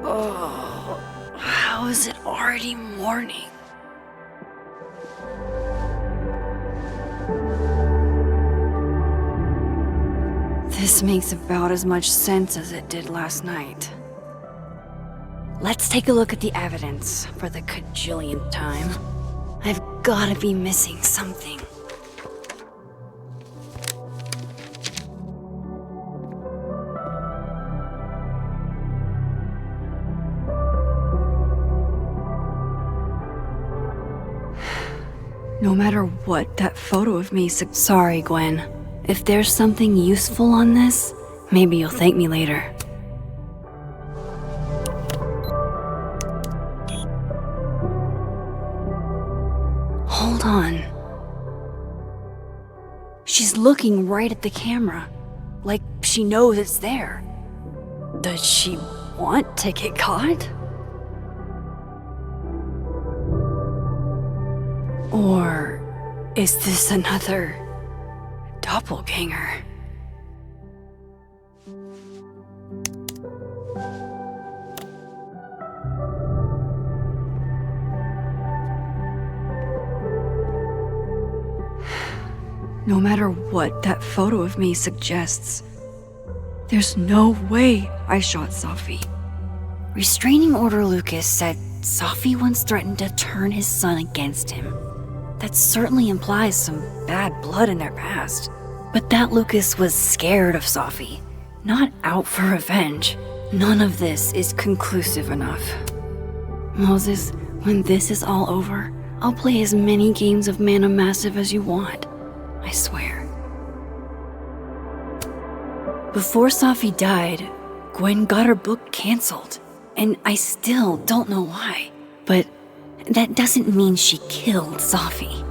Oh, how is it already morning? This makes about as much sense as it did last night. Let's take a look at the evidence for the cajillionth time. I've gotta be missing something. No matter what that photo of me Sorry, Gwen. If there's something useful on this, maybe you'll thank me later. Hold on. She's looking right at the camera, like she knows it's there. Does she want to get caught? Or is this another doppelganger? No matter what that photo of me suggests, there's no way I shot Safi. Restraining Order Lucas said Safi once threatened to turn his son against him. That certainly implies some bad blood in their past. But that Lucas was scared of Safi, not out for revenge. None of this is conclusive enough. Moses, when this is all over, I'll play as many games of Mana Massive as you want. I swear. Before Safi died, Gwen got her book canceled, and I still don't know why. But that doesn't mean she killed Safi.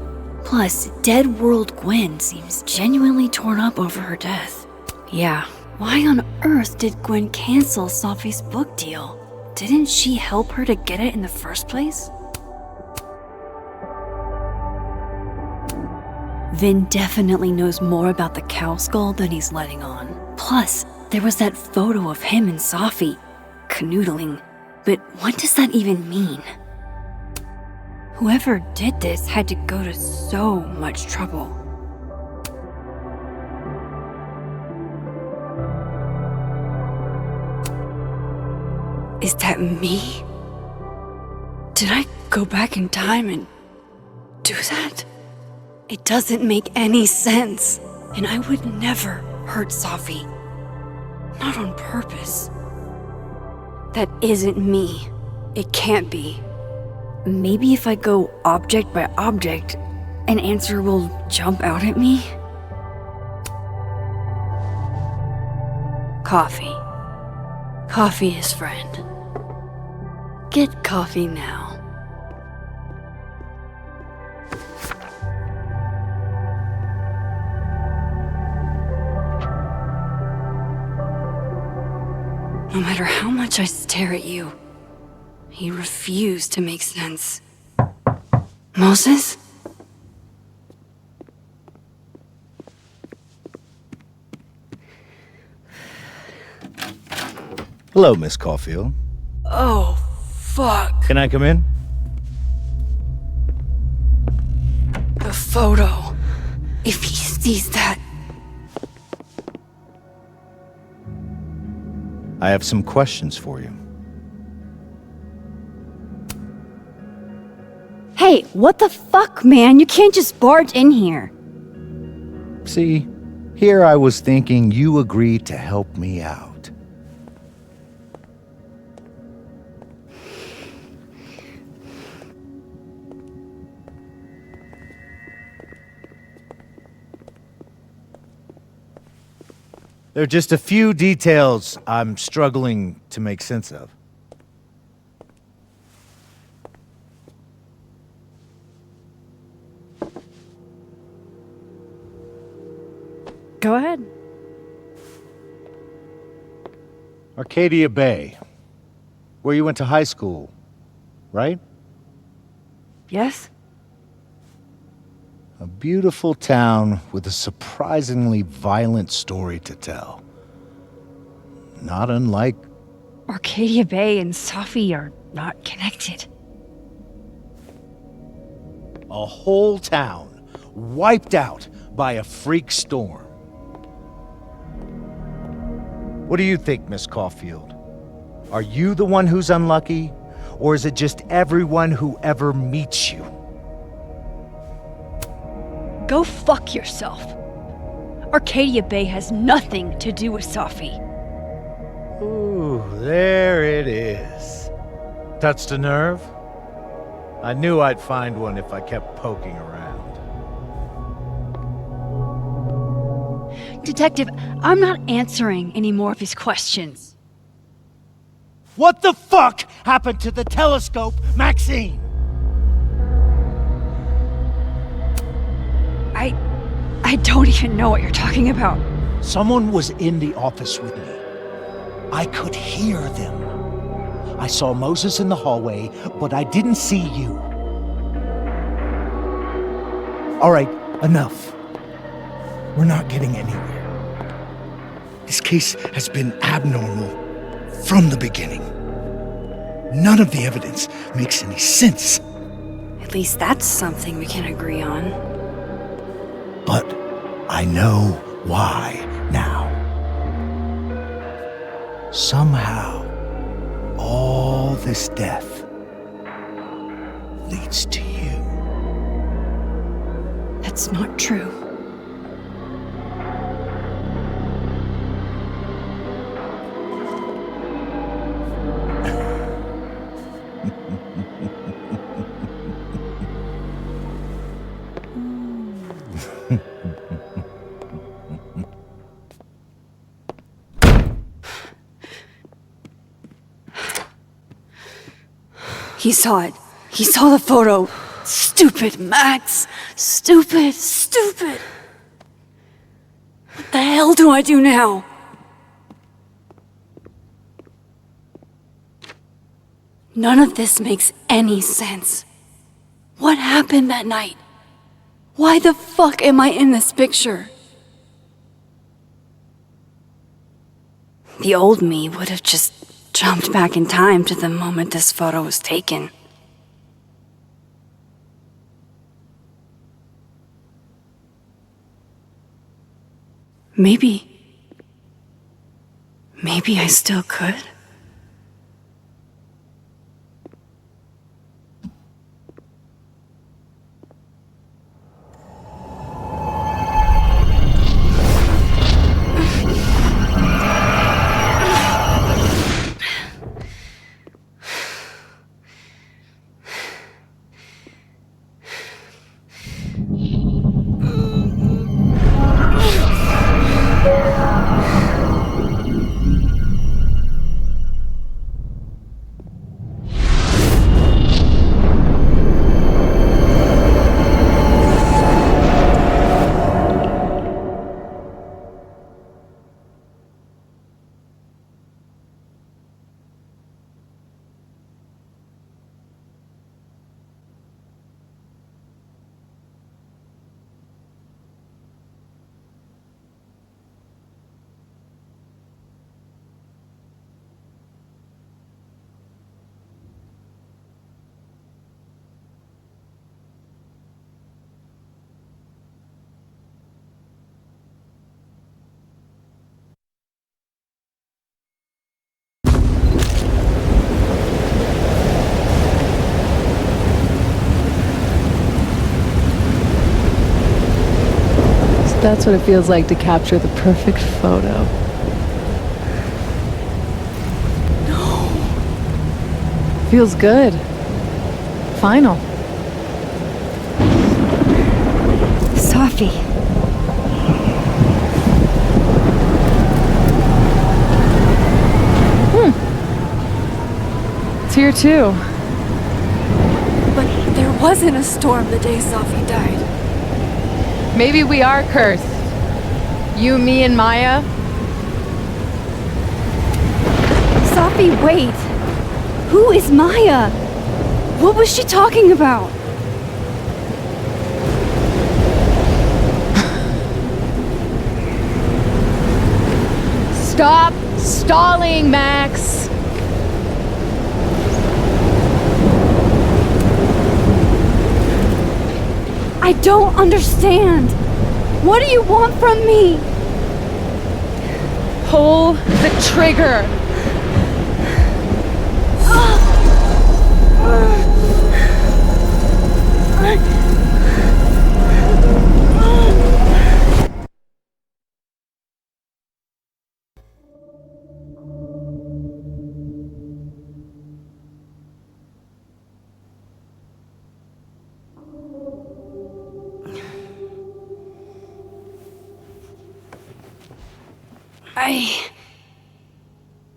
Plus, Dead World Gwen seems genuinely torn up over her death. Yeah, why on earth did Gwen cancel Safi's book deal? Didn't she help her to get it in the first place? Vinh definitely knows more about the cow skull than he's letting on. Plus, there was that photo of him and Safi canoodling. But what does that even mean? Whoever did this had to go to so much trouble. Is that me? Did I go back in time and do that? It doesn't make any sense, and I would never hurt Safi. Not on purpose. That isn't me. It can't be. Maybe if I go object by object, an answer will jump out at me? Coffee. Coffee is friend. Get coffee now. No matter how much I stare at you, you refuse to make sense. Moses? Hello, Miss Caulfield. Oh, fuck. Can I come in? The photo. If he sees that... I have some questions for you. Hey, what the fuck, man? You can't just barge in here. See, here I was thinking you agreed to help me out. There are just a few details I'm struggling to make sense of. Go ahead. Arcadia Bay, where you went to high school, right? Yes? A beautiful town with a surprisingly violent story to tell. Not unlike... Arcadia Bay and Safi are not connected. a whole town wiped out by a freak storm. What do you think, Miss Caulfield? Are you the one who's unlucky, or is it just everyone who ever meets you? Go fuck yourself. Arcadia Bay has nothing to do with Safi. Ooh, there it is. Touched a nerve? I knew I'd find one if I kept poking around. Detective, I'm not answering any more of his questions. What the fuck happened to the telescope, Maxine? I don't even know what you're talking about. Someone was in the office with me. I could hear them. I saw Moses in the hallway, but I didn't see you. All right, enough. We're not getting anywhere. This case has been abnormal from the beginning. None of the evidence makes any sense. At least that's something we can agree on. But I know why now. Somehow, all this death leads to you. That's not true. He saw it. He saw the photo. Stupid Max. Stupid, stupid. What the hell do I do now? None of this makes any sense. What happened that night? Why the fuck am I in this picture? The old me would have just jumped back in time to the moment this photo was taken. Maybe I still could. That's what it feels like to capture the perfect photo. No. Feels good. Final. Safi. here too. But there wasn't a storm the day Safi died. Maybe we are cursed. You, me, and Maya. Safi, wait! Who is Maya? What was she talking about? Stop stalling, Max! I don't understand. What do you want from me? Pull the trigger!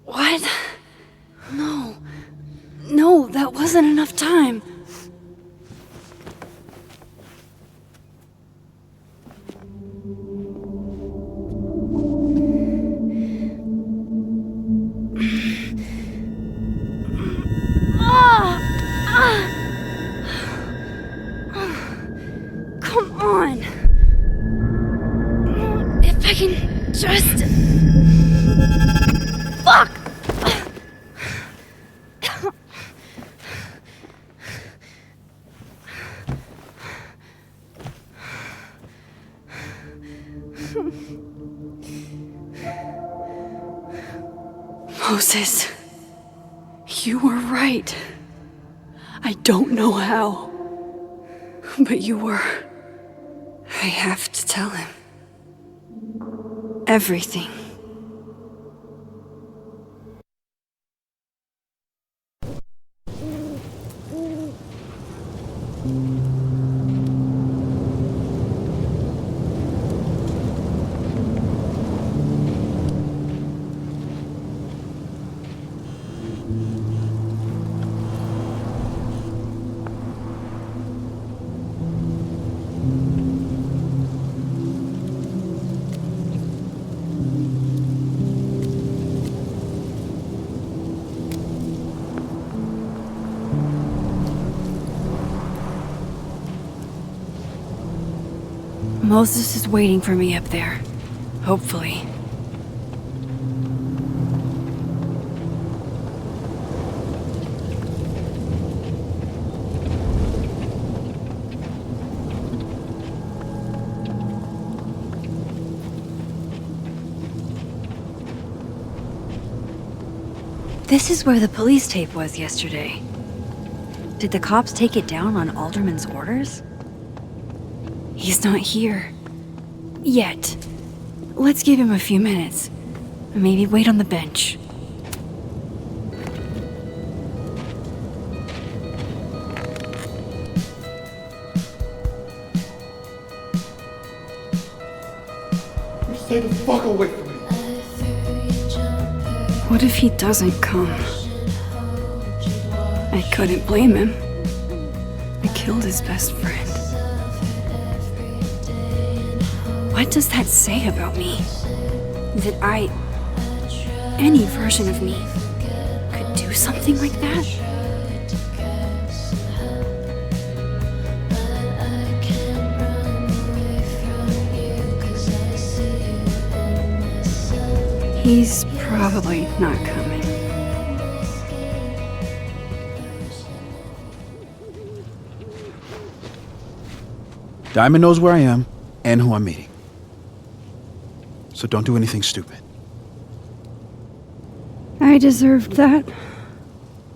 What? No. No, that wasn't enough time. Come on. If I can just... Fuck! Moses, you were right. I don't know how, but you were. I have to tell him. Everything. Moses is waiting for me up there. Hopefully. This is where the police tape was yesterday. Did the cops take it down on Alderman's orders? He's not here. Yet. Let's give him a few minutes. Maybe wait on the bench. Stay the fuck away from me. What if he doesn't come? I couldn't blame him. I killed his best friend. What does that say about me? That any version of me, could do something like that? He's probably not coming. Diamond knows where I am and who I'm meeting. So don't do anything stupid. I deserved that.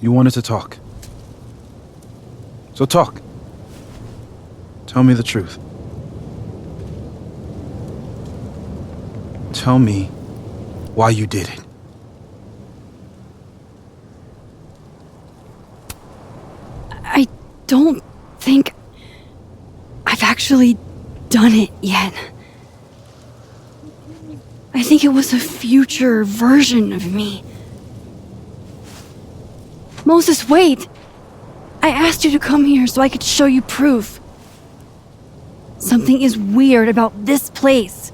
You wanted to talk. So talk. Tell me the truth. Tell me why you did it. I don't think I've actually done it yet. I think it was a future version of me. Moses, wait! I asked you to come here so I could show you proof. Something is weird about this place.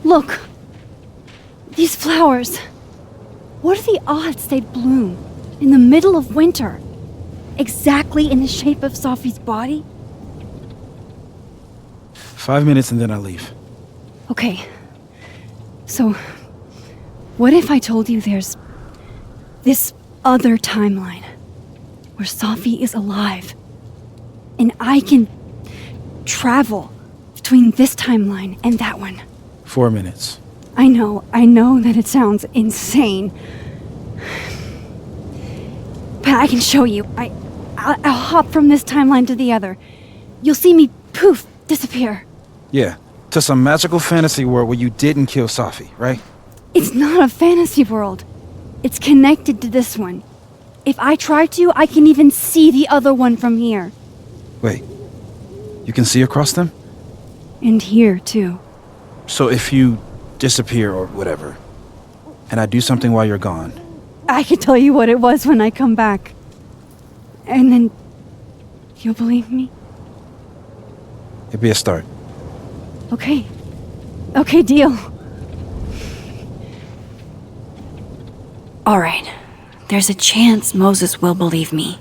Look. These flowers. What are the odds they'd bloom in the middle of winter? Exactly in the shape of Sophie's body? 5 minutes and then I leave. Okay. So, what if I told you there's this other timeline where Sophie is alive and I can travel between this timeline and that one? 4 minutes. I know that it sounds insane. But I can show you. I'll hop from this timeline to the other. You'll see me, poof, disappear. Yeah, to some magical fantasy world where you didn't kill Safi, right? It's not a fantasy world. It's connected to this one. If I try to, I can even see the other one from here. Wait, you can see across them? And here, too. So if you disappear or whatever, and I do something while you're gone... I can tell you what it was when I come back. And then... you'll believe me? It'd be a start. Okay. Okay, deal. Alright, there's a chance Moses will believe me.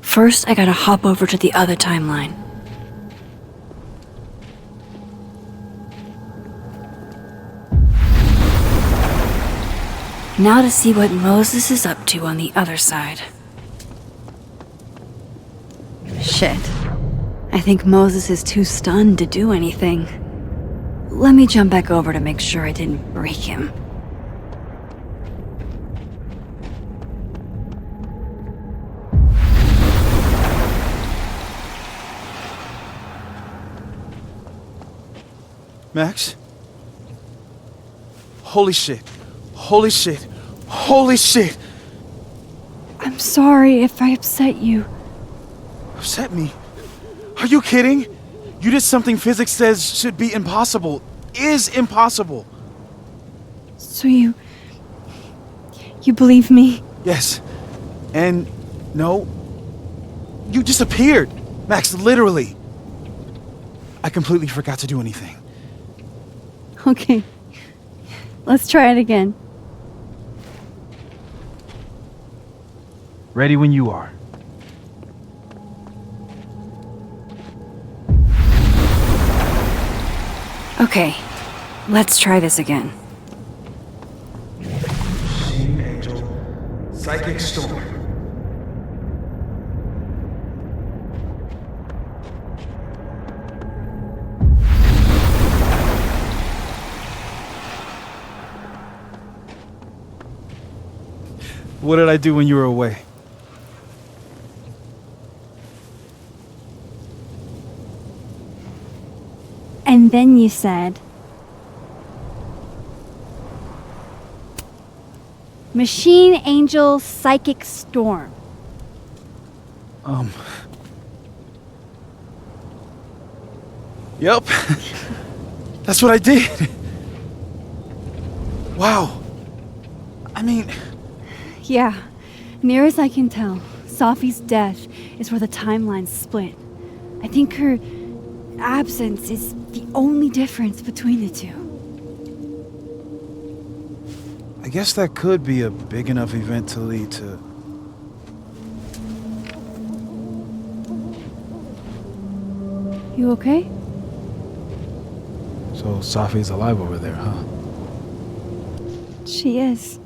First, I gotta hop over to the other timeline. Now to see what Moses is up to on the other side. Shit. I think Moses is too stunned to do anything. Let me jump back over to make sure I didn't break him. Max? Holy shit. Holy shit. Holy shit! I'm sorry if I upset you. Upset me? Are you kidding? You did something physics says should be impossible. Is impossible. So you believe me? Yes. And no. You disappeared. Max, literally. I completely forgot to do anything. Okay. Let's try it again. Ready when you are. Okay, let's try this again. Machine Angel, Psychic Storm. What did I do when you were away? And then you said... Machine Angel Psychic Storm. Yep. That's what I did. Wow. I mean... Yeah, near as I can tell, Sophie's death is where the timelines split. I think her absence is the only difference between the two. I guess that could be a big enough event to lead to... You okay? So Safi's alive over there, huh? She is.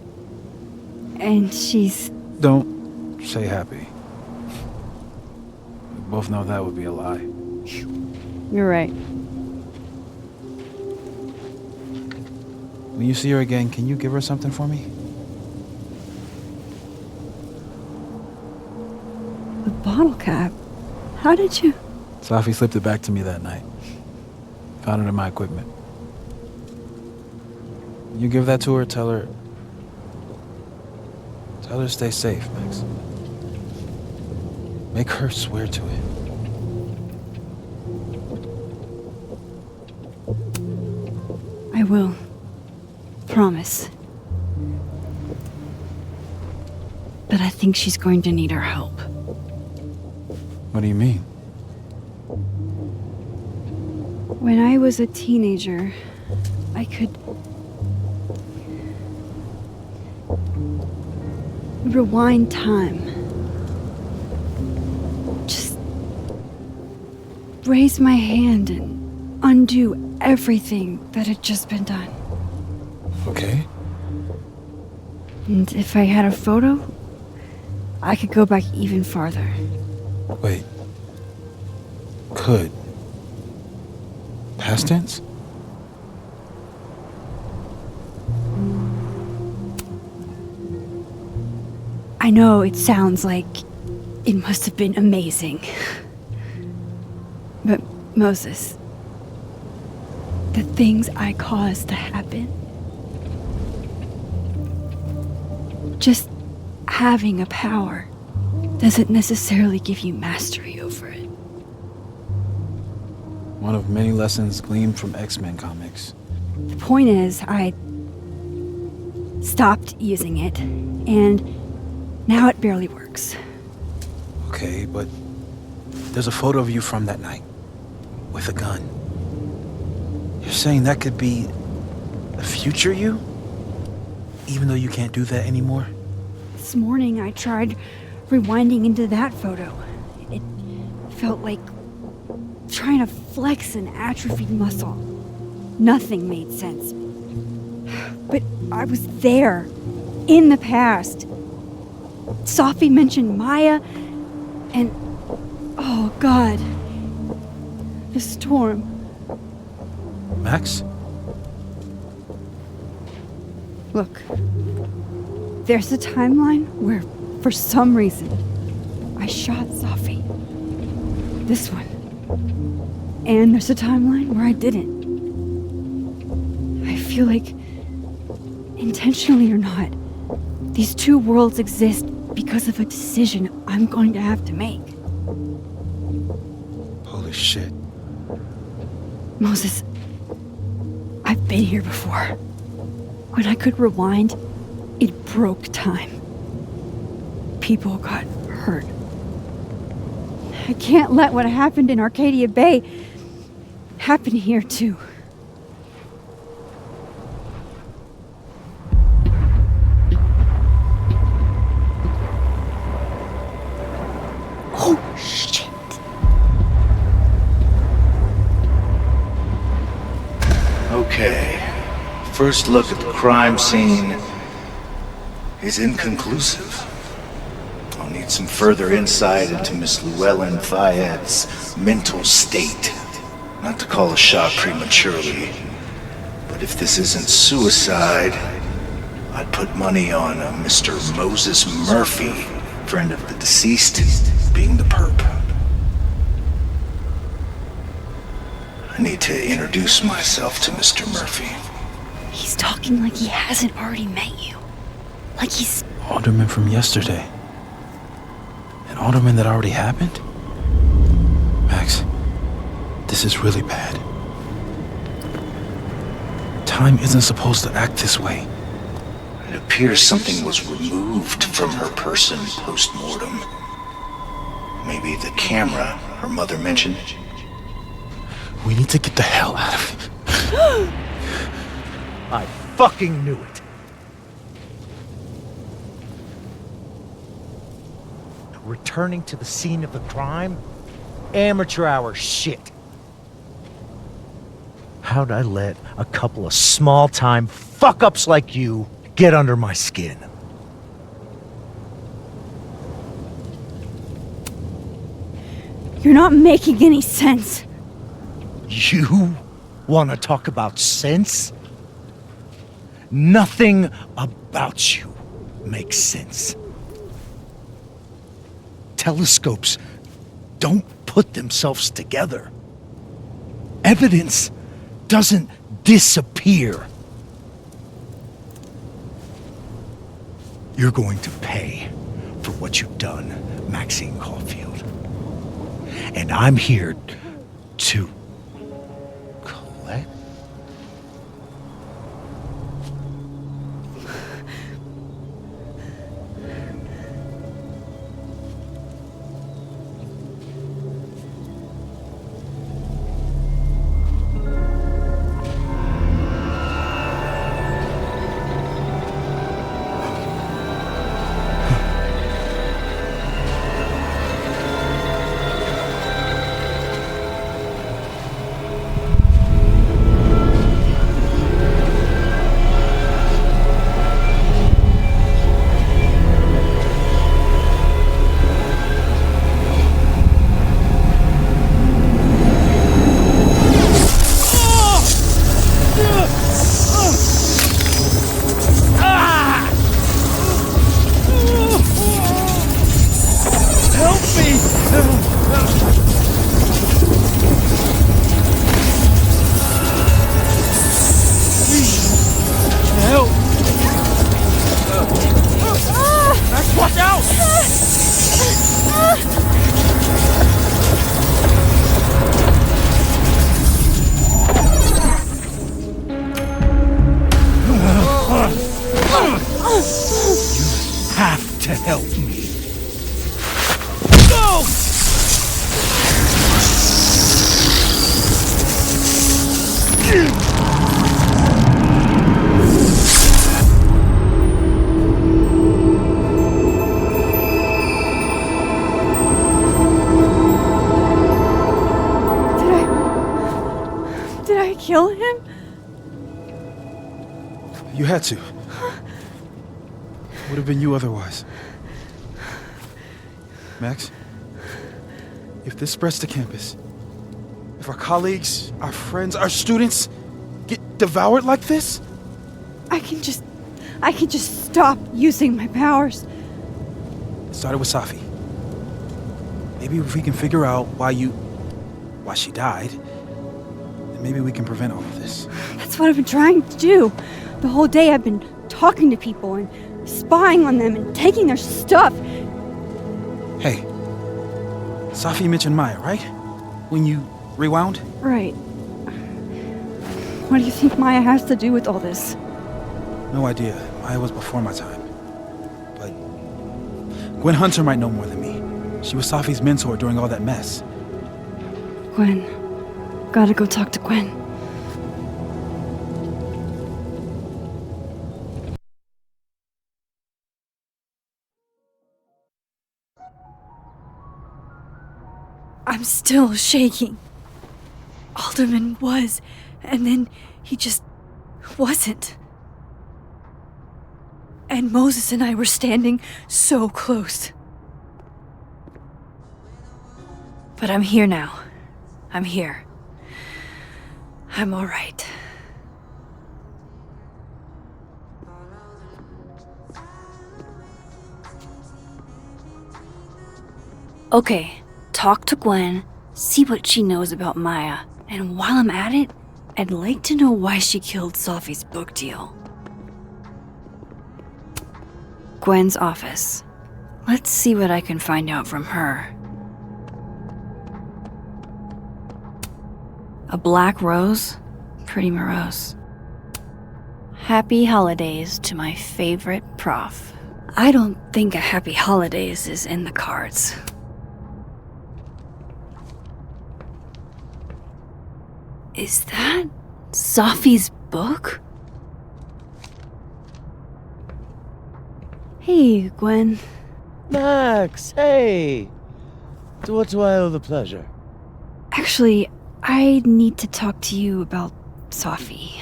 And she's... Don't say happy. We both know that would be a lie. You're right. When you see her again, can you give her something for me? The bottle cap? How did you... Safi slipped it back to me that night. Found it in my equipment. You give that to her, tell her to stay safe, Max. Make her swear to it. I will. Promise. but I think she's going to need our help. What do you mean? When I was a teenager, I could rewind time. Just raise my hand and undo everything that had just been done. Okay. And if I had a photo, I could go back even farther. Wait. Could. Past tense? I know it sounds like it must have been amazing. But Moses, the things I caused to happen, just having a power doesn't necessarily give you mastery over it. One of many lessons gleaned from X-Men comics. The point is, I stopped using it, and now it barely works. Okay, but there's a photo of you from that night. With a gun. You're saying that could be the future you? Even though you can't do that anymore? This morning I tried rewinding into that photo. It felt like trying to flex an atrophied muscle. Nothing made sense. But I was there, in the past. Sophie mentioned Maya, and oh God, the storm. Max? Look, there's a timeline where, for some reason, I shot Sophie. This one. And there's a timeline where I didn't. I feel like, intentionally or not, these two worlds exist because of a decision I'm going to have to make. Holy shit. Moses, I've been here before. When I could rewind, it broke time. People got hurt. I can't let what happened in Arcadia Bay happen here too. Oh, shit. Okay. First look at the crime scene is inconclusive. I'll need some further insight into Miss Llewellyn Fayette's mental state. Not to call a shot prematurely, but if this isn't suicide, I'd put money on Mr. Moses Murphy, friend of the deceased, being the perp. I need to introduce myself to Mr. Murphy. He's talking like he hasn't already met you. Like he's... Alderman from yesterday. An alderman that already happened? Max, this is really bad. Time isn't supposed to act this way. It appears something was removed from her person post-mortem. Maybe the camera her mother mentioned. We need to get the hell out of here. I fucking knew it. Returning to the scene of the crime? Amateur hour shit. How'd I let a couple of small-time fuck-ups like you get under my skin? You're not making any sense. You want to talk about sense? Nothing about you makes sense. Telescopes don't put themselves together. Evidence doesn't disappear. You're going to pay for what you've done, Maxine Caulfield. And I'm here to collect. kill him? You had to. Would have been you otherwise. Max, if this spreads to campus, if our colleagues, our friends, our students get devoured like this, I can just stop using my powers. it started with Safi. Maybe if we can figure out why she died, then maybe we can prevent all of this. That's what I've been trying to do. The whole day I've been talking to people and spying on them and taking their stuff. Hey, Safi mentioned Maya, right? When you rewound? Right. What do you think Maya has to do with all this? No idea. Maya was before my time. But Gwen Hunter might know more than me. She was Safi's mentor during all that mess. Gwen. Gotta go talk to Gwen. I'm still shaking. Alderman was, and then he just wasn't. And Moses and I were standing so close. But I'm here now. I'm here. I'm all right. Okay, talk to Gwen, see what she knows about Maya, and while I'm at it, I'd like to know why she killed Safi's book deal. Gwen's office. Let's see what I can find out from her. A black rose? Pretty morose. Happy holidays to my favorite prof. I don't think a happy holidays is in the cards. Is that Safi's book? Hey, Gwen. Max, hey! To what do I owe the pleasure? Actually, I need to talk to you about Safi.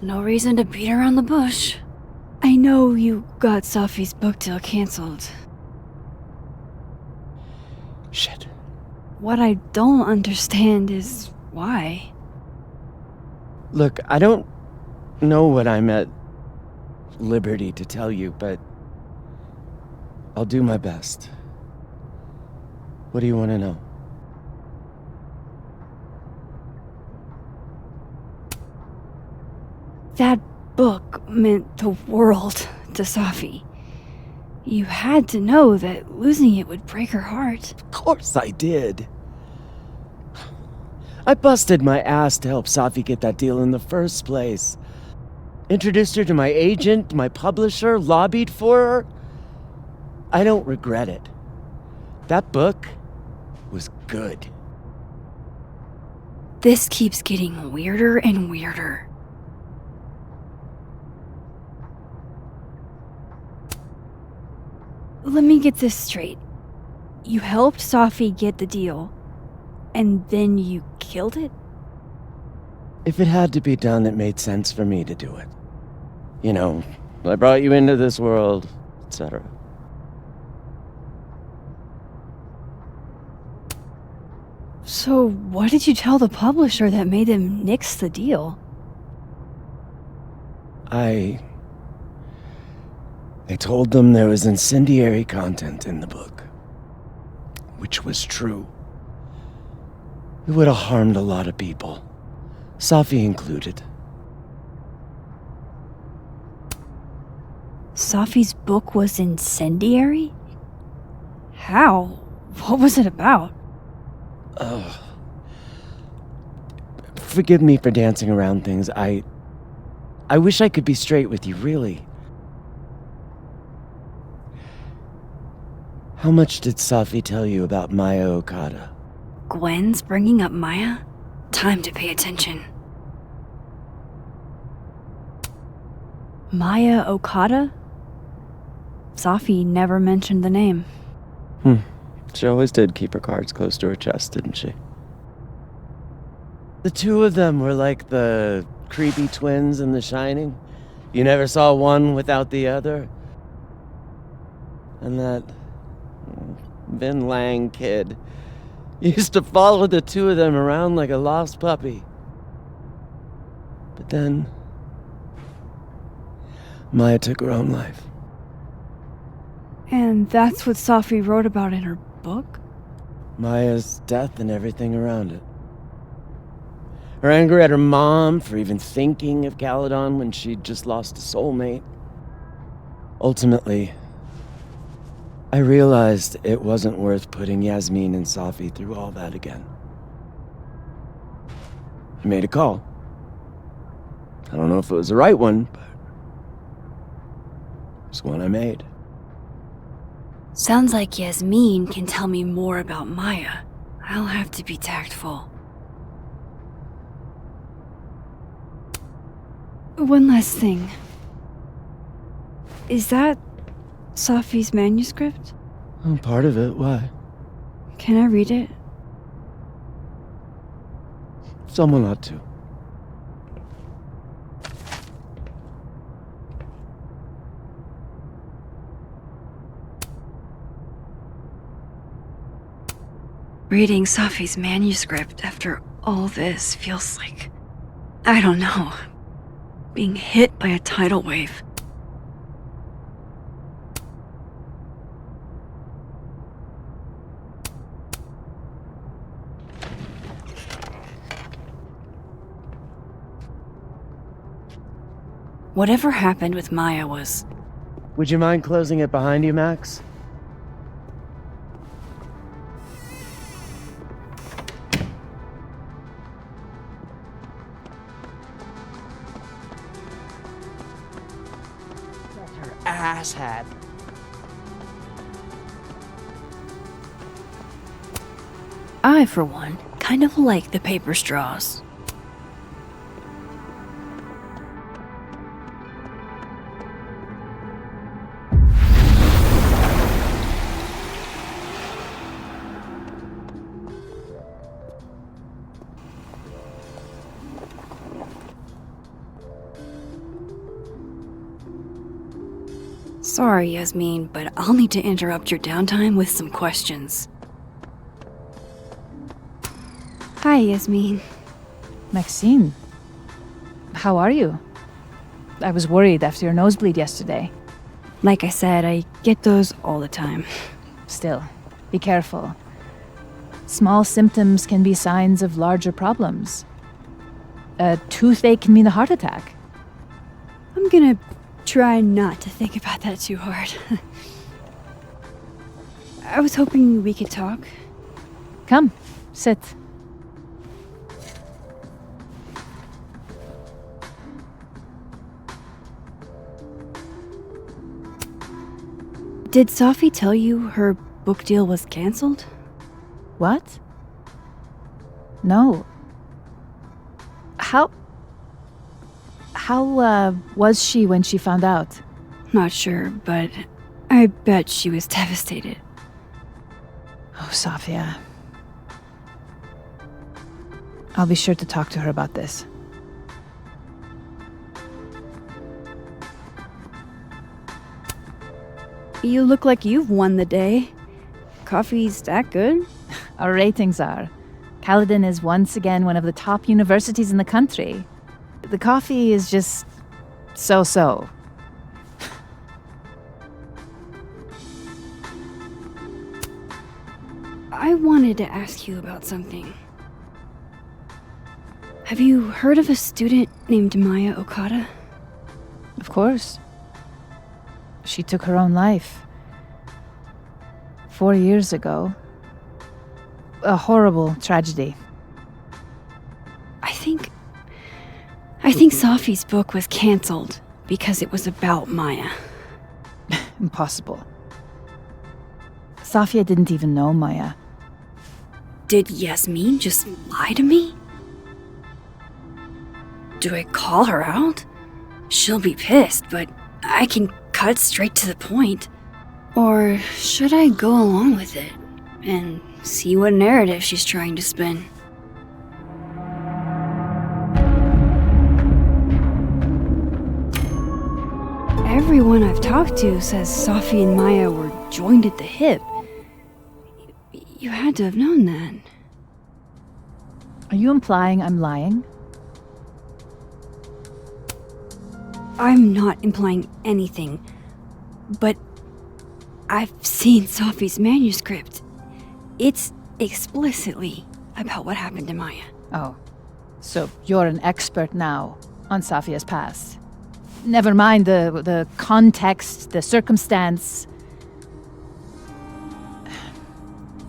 No reason to beat around the bush. I know you got Safi's book deal canceled. Shit. What I don't understand is why. Look, I don't know what I'm at liberty to tell you, but I'll do my best. What do you want to know? That book meant the world to Safi. You had to know that losing it would break her heart. Of course I did. I busted my ass to help Safi get that deal in the first place. Introduced her to my agent, my publisher, lobbied for her. I don't regret it. That book was good. This keeps getting weirder and weirder. Let me get this straight. You helped Safi get the deal, and then you killed it? If it had to be done, it made sense for me to do it. You know, I brought you into this world, etc. So what did you tell the publisher that made them nix the deal? I told them there was incendiary content in the book, which was true. It would have harmed a lot of people, Safi included. Safi's book was incendiary? How? What was it about? Forgive me for dancing around things. I wish I could be straight with you, really. How much did Safi tell you about Maya Okada? Gwen's bringing up Maya? Time to pay attention. Maya Okada? Safi never mentioned the name. She always did keep her cards close to her chest, didn't she? The two of them were like the creepy twins in The Shining. You never saw one without the other. And that Vinh Lang kid used to follow the two of them around like a lost puppy. But then Maya took her own life. And that's what Safi wrote about in her book? Maya's death and everything around it. Her anger at her mom for even thinking of Caledon when she'd just lost a soulmate. Ultimately, I realized it wasn't worth putting Yasmin and Safi through all that again. I made a call. I don't know if it was the right one, but it's one I made. Sounds like Yasmin can tell me more about Maya. I'll have to be tactful. One last thing. Is that Safi's manuscript? Oh, part of it, why? Can I read it? Someone ought to. Reading Safi's manuscript after all this feels like, I don't know, being hit by a tidal wave. Whatever happened with Maya was... Would you mind closing it behind you, Max? Asshat. I, for one, kind of like the paper straws. Sorry, Yasmin, but I'll need to interrupt your downtime with some questions. Hi, Yasmin. Maxine, how are you? I was worried after your nosebleed yesterday. Like I said, I get those all the time. Still, be careful. Small symptoms can be signs of larger problems. A toothache can mean a heart attack. I'm gonna try not to think about that too hard. I was hoping we could talk. Come, sit. Did Safi tell you her book deal was cancelled? What? No. How was she when she found out? Not sure, but I bet she was devastated. Oh, Safia. I'll be sure to talk to her about this. You look like you've won the day. Coffee's that good? Our ratings are. Caledon is once again one of the top universities in the country. The coffee is just so-so. I wanted to ask you about something. Have you heard of a student named Maya Okada? Of course. She took her own life. 4 years ago. A horrible tragedy. I think Safi's book was cancelled because it was about Maya. Impossible. Safia didn't even know Maya. Did Yasmin just lie to me? Do I call her out? She'll be pissed, but I can cut straight to the point. Or should I go along with it and see what narrative she's trying to spin? Everyone I've talked to says Safi and Maya were joined at the hip. You had to have known that. Are you implying I'm lying? I'm not implying anything, but I've seen Safi's manuscript. It's explicitly about what happened to Maya. Oh, so you're an expert now on Safia's past. Never mind the context, the circumstance.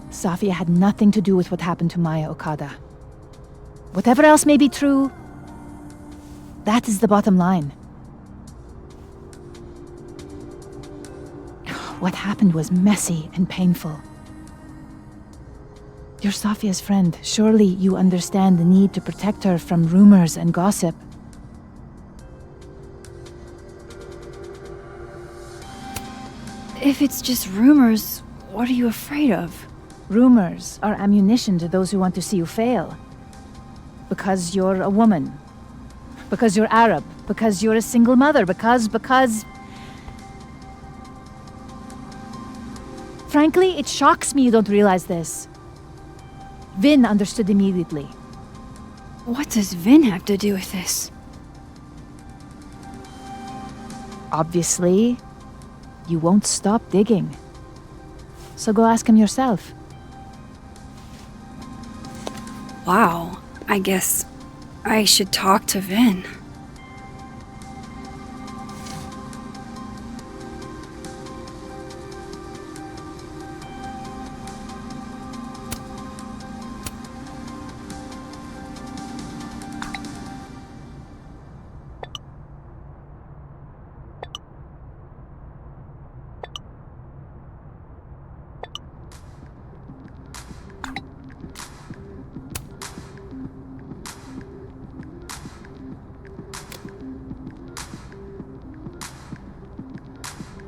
Safia had nothing to do with what happened to Maya Okada. Whatever else may be true, that is the bottom line. What happened was messy and painful. You're Safia's friend. Surely you understand the need to protect her from rumors and gossip. If it's just rumors, what are you afraid of? Rumors are ammunition to those who want to see you fail. Because you're a woman. Because you're Arab. Because you're a single mother. Because... Frankly, it shocks me you don't realize this. Vinh understood immediately. What does Vinh have to do with this? Obviously, you won't stop digging. So go ask him yourself. Wow, I guess I should talk to Vinh.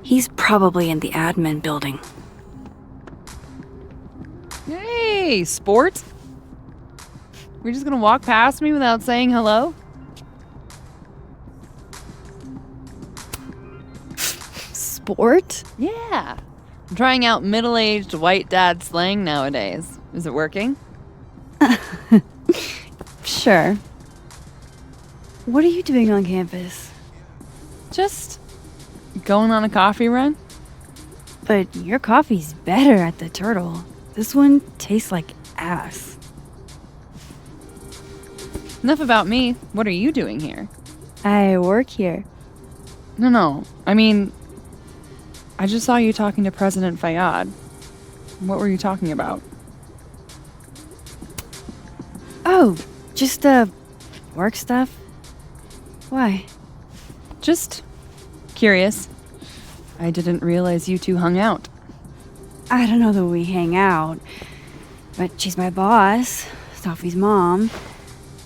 He's probably in the admin building. Hey, sport. We're just gonna walk past me without saying hello? Sport? Yeah. I'm trying out middle-aged white dad slang nowadays. Is it working? Sure. What are you doing on campus? Just going on a coffee run? But your coffee's better at the Turtle. This one tastes like ass. Enough about me. What are you doing here? I work here. No. I mean, I just saw you talking to President Fayyad. What were you talking about? Oh, just, work stuff? Why? Just curious. I didn't realize you two hung out. I don't know that we hang out, but she's my boss, Safi's mom.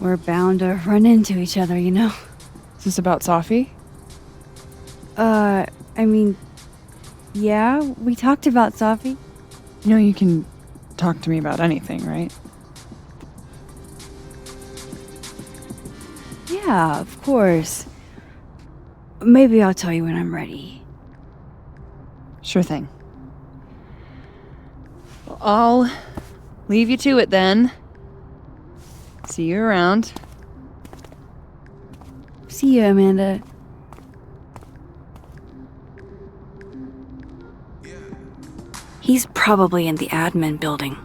We're bound to run into each other, you know? Is this about Safi? I mean, yeah, we talked about Safi. You know you can talk to me about anything, right? Yeah, of course. Maybe I'll tell you when I'm ready. Sure thing. Well, I'll leave you to it then. See you around. See you, Amanda. He's probably in the admin building.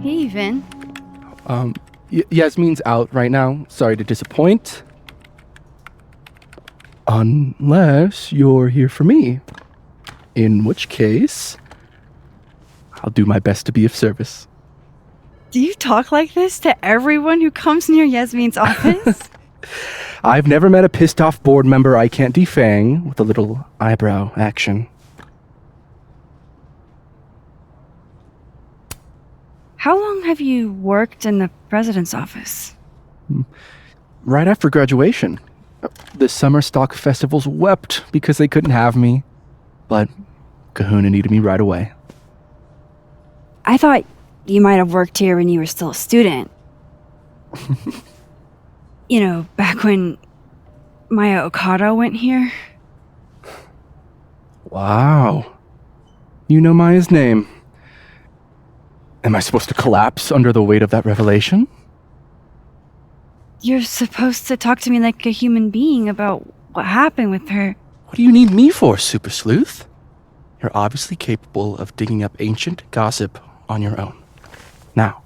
Hey, Vinh. Yasmin's out right now. Sorry to disappoint. Unless you're here for me. In which case, I'll do my best to be of service. Do you talk like this to everyone who comes near Yasmin's office? I've never met a pissed off board member I can't defang with a little eyebrow action. How long have you worked in the president's office? Right after graduation. The summer stock festivals wept because they couldn't have me. But Kahuna needed me right away. I thought you might have worked here when you were still a student. You know, back when Maya Okada went here. Wow. You know Maya's name. Am I supposed to collapse under the weight of that revelation? You're supposed to talk to me like a human being about what happened with her. What do you need me for, Super Sleuth? You're obviously capable of digging up ancient gossip on your own. Now,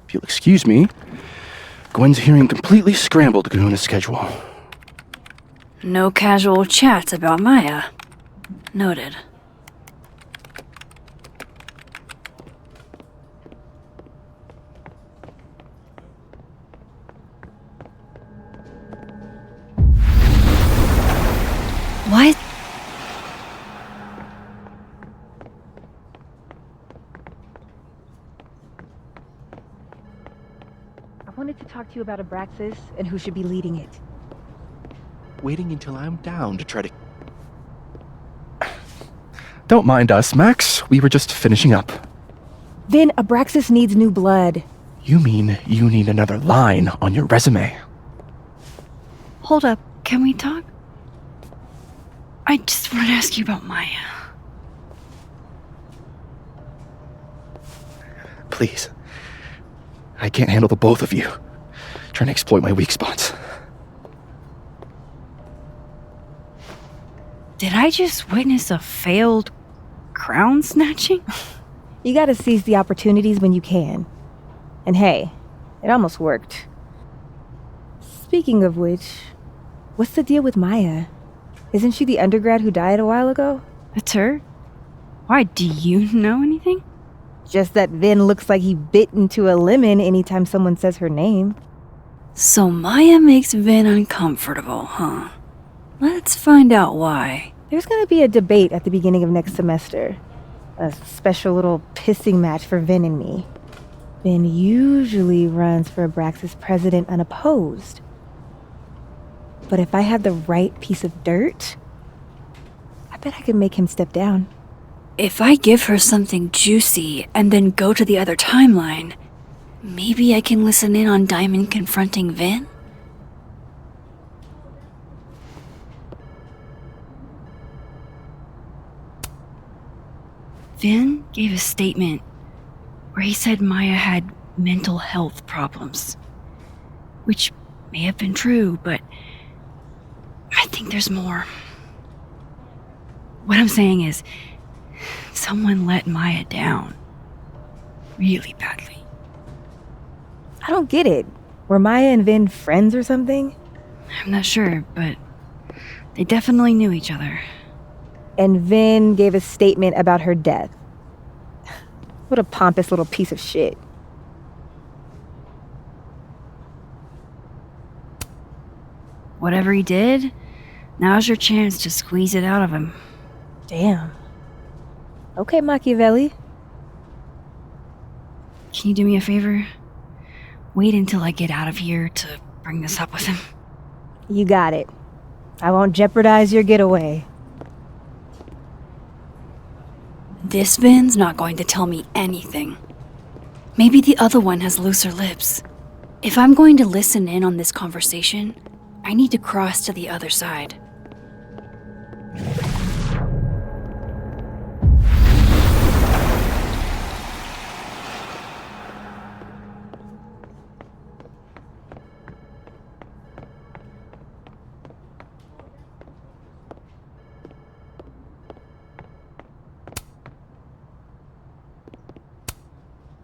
if you'll excuse me, Gwen's hearing completely scrambled Kahuna's schedule. No casual chats about Maya. Noted. What? I wanted to talk to you about Abraxas and who should be leading it. Waiting until I'm down to try to... Don't mind us, Max. We were just finishing up. Vin, Abraxas needs new blood. You mean you need another line on your resume? Hold up. Can we talk? I just want to ask you about Maya. Please. I can't handle the both of you trying to exploit my weak spots. Did I just witness a failed crown snatching? You gotta seize the opportunities when you can. And hey, it almost worked. Speaking of which, what's the deal with Maya? Isn't she the undergrad who died a while ago? That's her? Why, do you know anything? Just that Vin looks like he bit into a lemon anytime someone says her name. So Maya makes Vin uncomfortable, huh? Let's find out why. There's gonna be a debate at the beginning of next semester. A special little pissing match for Vin and me. Vin usually runs for Abraxas president unopposed. But if I had the right piece of dirt, I bet I could make him step down. If I give her something juicy and then go to the other timeline, maybe I can listen in on Diamond confronting Vin? Vin gave a statement where he said Maya had mental health problems. Which may have been true, but I think there's more. What I'm saying is, someone let Maya down. Really badly. I don't get it. Were Maya and Vin friends or something? I'm not sure, but they definitely knew each other. And Vin gave a statement about her death. What a pompous little piece of shit. Whatever he did, now's your chance to squeeze it out of him. Damn. Okay, Machiavelli. Can you do me a favor? Wait until I get out of here to bring this up with him. You got it. I won't jeopardize your getaway. This Vin's not going to tell me anything. Maybe the other one has looser lips. If I'm going to listen in on this conversation, I need to cross to the other side.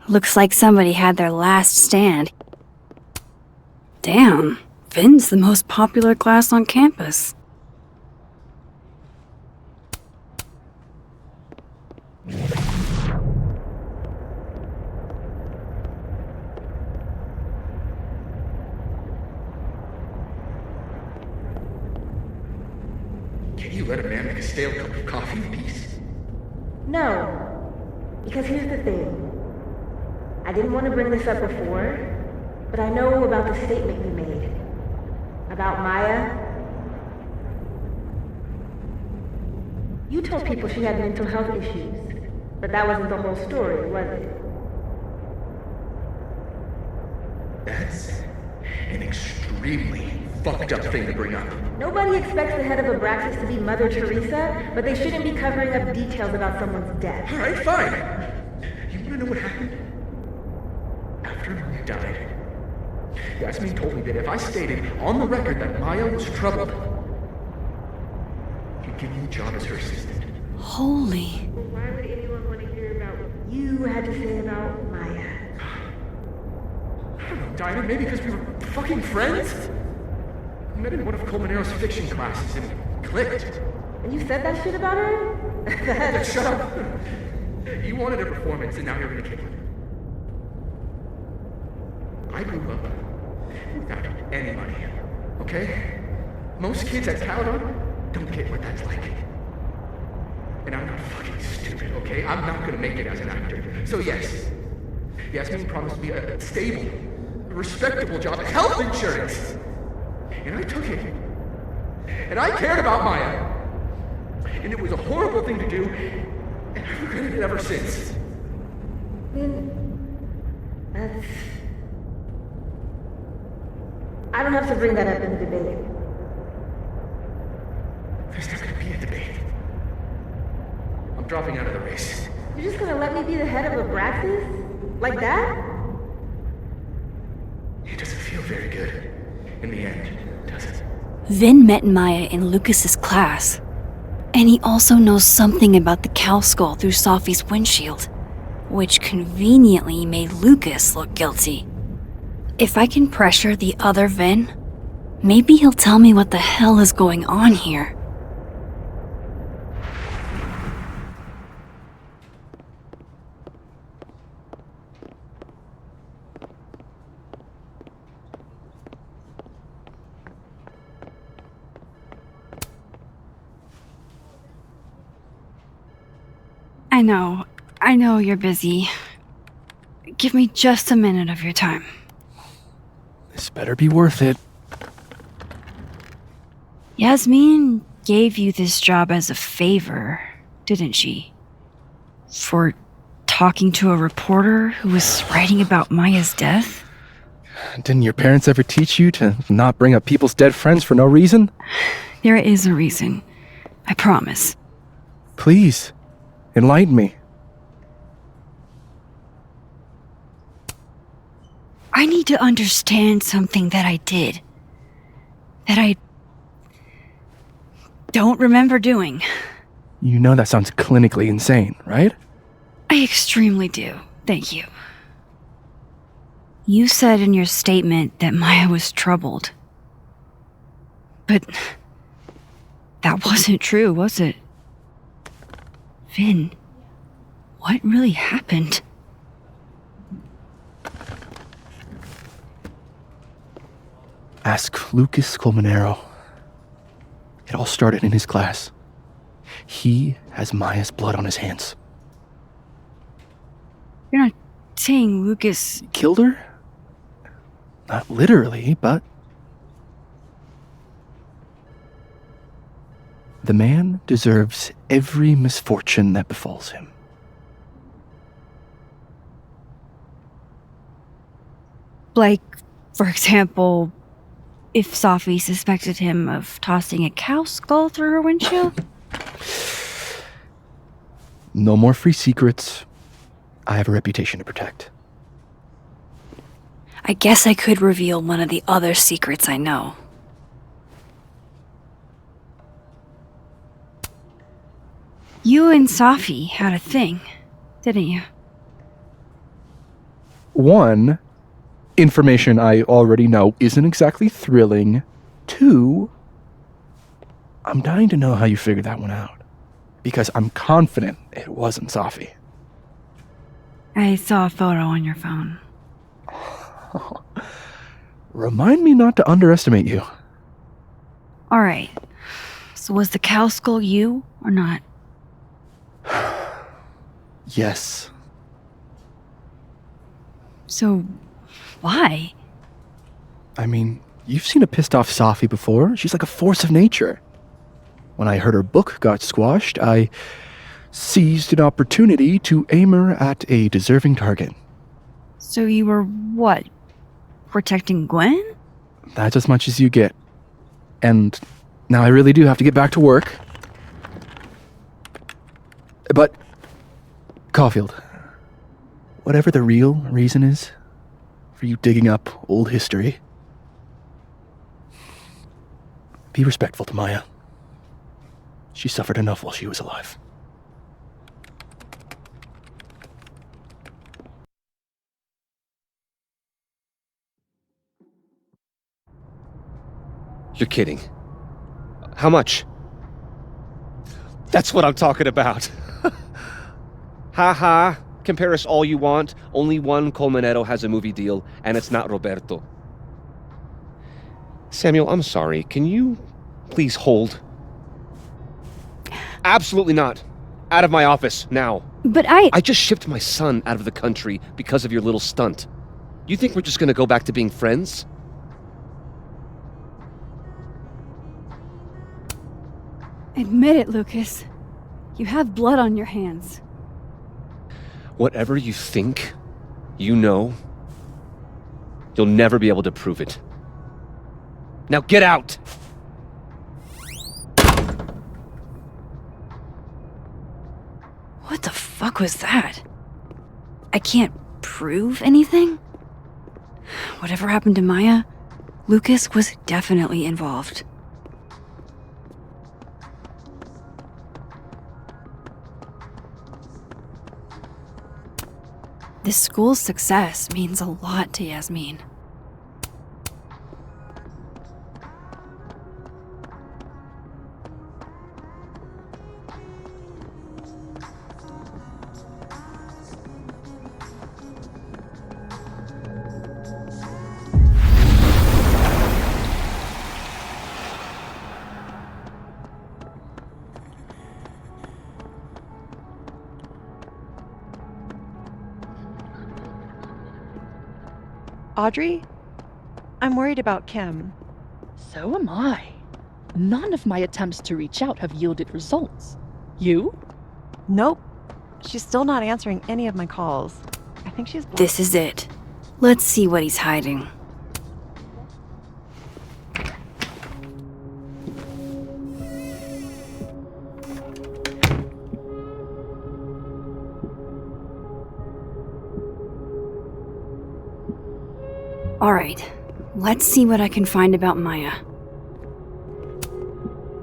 Looks like somebody had their last stand. Damn, Vin's the most popular class on campus. let a man make a stale cup of coffee in peace? No. Because here's the thing. I didn't want to bring this up before, but I know about the statement you made. About Maya. You told people she had mental health issues, but that wasn't the whole story, was it? That's an extremely fucked up thing to bring up. Nobody expects the head of Abraxas to be Mother Teresa, but they shouldn't be covering up details about someone's death. Alright, fine. You wanna know what happened? After Maya died, Yasmin told me that if I stated on the record that Maya was troubled, he'd give me a job as her assistant. Holy. Why would anyone want to hear about what you had to say about Maya? I don't know, Dinah, maybe because we were fucking friends? I met in one of Colmenaro's fiction classes and clicked. And you said that shit about her? Shut up! You wanted a performance and now you're gonna kill it. I grew up without any money, okay? Most kids at Caledon don't get what that's like. And I'm not fucking stupid, okay? I'm not gonna make it as an actor. So yes, Yasmin promised me a stable, respectable job, health insurance. And I took it. And I cared about Maya. And it was a horrible thing to do, and I've regretted it ever since. That's... I don't have to bring that up in the debate. There's not gonna be a debate. I'm dropping out of the race. You're just gonna let me be the head of Abraxas? Like that? It doesn't feel very good in the end, does it? Vinh met Maya in Lucas's class, and he also knows something about the cow skull through Sophie's windshield, which conveniently made Lucas look guilty. If I can pressure the other Vinh, maybe he'll tell me what the hell is going on here. I know you're busy. Give me just a minute of your time. This better be worth it. Yasmin gave you this job as a favor, didn't she? For talking to a reporter who was writing about Maya's death? Didn't your parents ever teach you to not bring up people's dead friends for no reason? There is a reason. I promise. Please, enlighten me. I need to understand something that I did. That I don't remember doing. You know that sounds clinically insane, right? I extremely do. Thank you. You said in your statement that Maya was troubled. But that wasn't true, was it? Vinh, what really happened? Ask Lucas Colmenero. It all started in his class. He has Maya's blood on his hands. You're not saying Lucas Killed her? Not literally, but... The man deserves every misfortune that befalls him. Like, for example, if Sophie suspected him of tossing a cow skull through her windshield? No more free secrets. I have a reputation to protect. I guess I could reveal one of the other secrets I know. You and Sophie had a thing, didn't you? One, information I already know isn't exactly thrilling. Two, I'm dying to know how you figured that one out. Because I'm confident it wasn't Sophie. I saw a photo on your phone. Remind me not to underestimate you. Alright. So was the cow skull you or not? Yes. So, why? I mean, you've seen a pissed off Safi before. She's like a force of nature. When I heard her book got squashed, I seized an opportunity to aim her at a deserving target. So you were what? Protecting Gwen? That's as much as you get. And now I really do have to get back to work. But, Caulfield, whatever the real reason is for you digging up old history, be respectful to Maya. She suffered enough while she was alive. You're kidding. How much? That's what I'm talking about. Ha ha. Compare us all you want. Only one Colmenero has a movie deal, and it's not Roberto. Samuel, I'm sorry. Can you please hold? Absolutely not. Out of my office, now. But I just shipped my son out of the country because of your little stunt. You think we're just gonna go back to being friends? Admit it, Lucas. You have blood on your hands. Whatever you think, you know, you'll never be able to prove it. Now get out! What the fuck was that? I can't prove anything? Whatever happened to Maya, Lucas was definitely involved. This school's success means a lot to Yasmin. Audrey? I'm worried about Kim. So am I. None of my attempts to reach out have yielded results. You? Nope. She's still not answering any of my calls. I think she's... This is it. Let's see what he's hiding. Alright, let's see what I can find about Maya.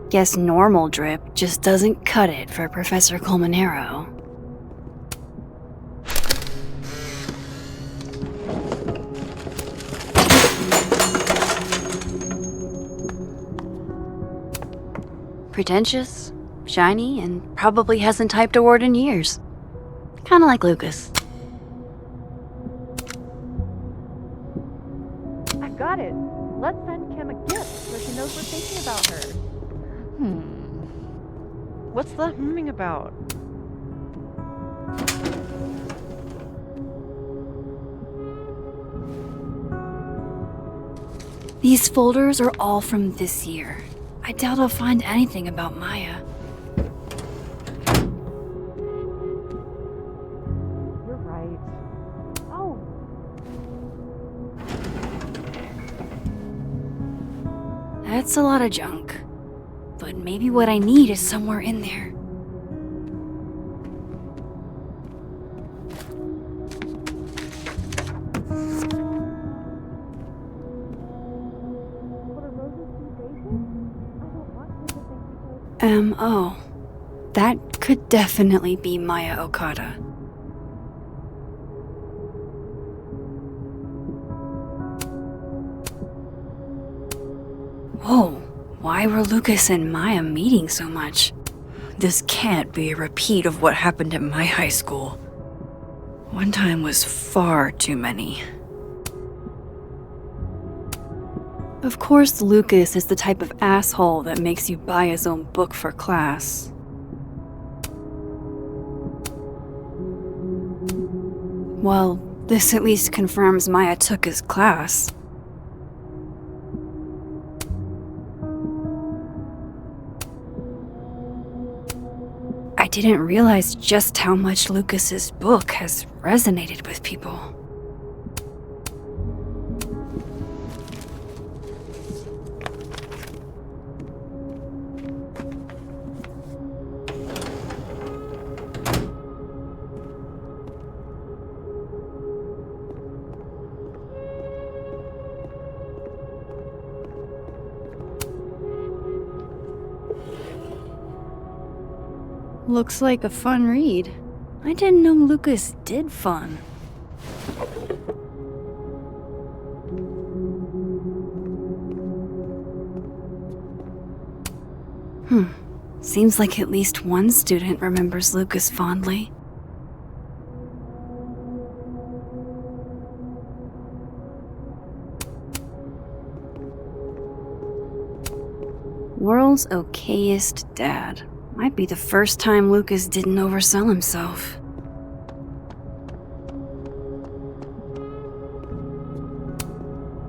Guess normal drip just doesn't cut it for Professor Colmenero. Pretentious, shiny, and probably hasn't typed a word in years. Kinda like Lucas. Got it. Let's send Kim a gift so she knows we're thinking about her. What's the humming about? These folders are all from this year. I doubt I'll find anything about Maya. You're right. Oh. That's a lot of junk. But maybe what I need is somewhere in there. Oh. That could definitely be Maya Okada. Whoa, why were Lucas and Maya meeting so much? This can't be a repeat of what happened at my high school. One time was far too many. Of course, Lucas is the type of asshole that makes you buy his own book for class. Well, this at least confirms Maya took his class. I didn't realize just how much Lucas's book has resonated with people. Looks like a fun read. I didn't know Lucas did fun. Seems like at least one student remembers Lucas fondly. World's okayest dad. Might be the first time Lucas didn't oversell himself.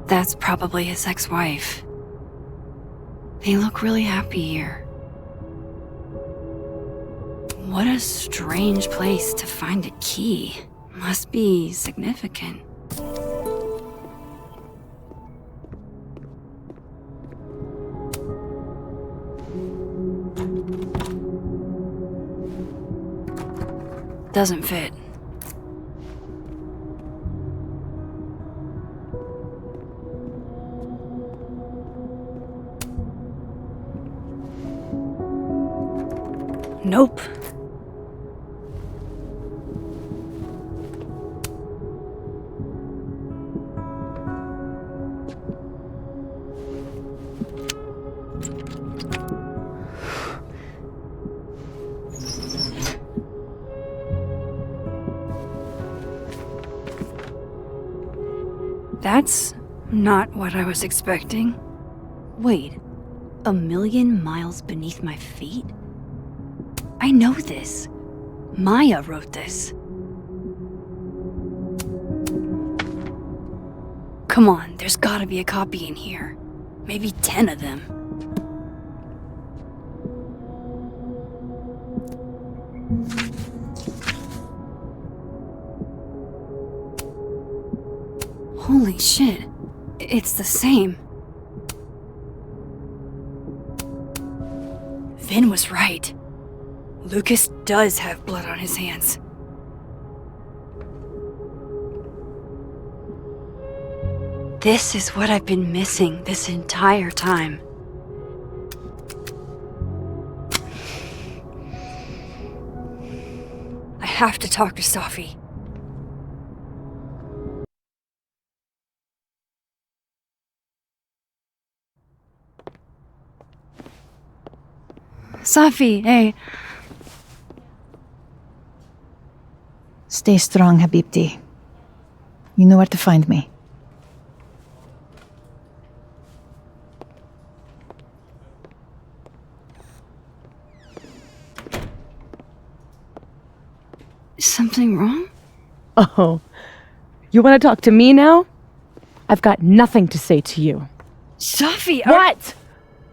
That's probably his ex-wife. They look really happy here. What a strange place to find a key. Must be significant. Doesn't fit. Nope. That's not what I was expecting. Wait, 1,000,000 miles beneath my feet? I know this. Maya wrote this. Come on, there's gotta be a copy in here. Maybe 10 of them. Holy shit, it's the same. Vinh was right. Lucas does have blood on his hands. This is what I've been missing this entire time. I have to talk to Safi. Safi, hey. Stay strong, Habibti. You know where to find me. Is something wrong? Oh, you want to talk to me now? I've got nothing to say to you. Safi, What?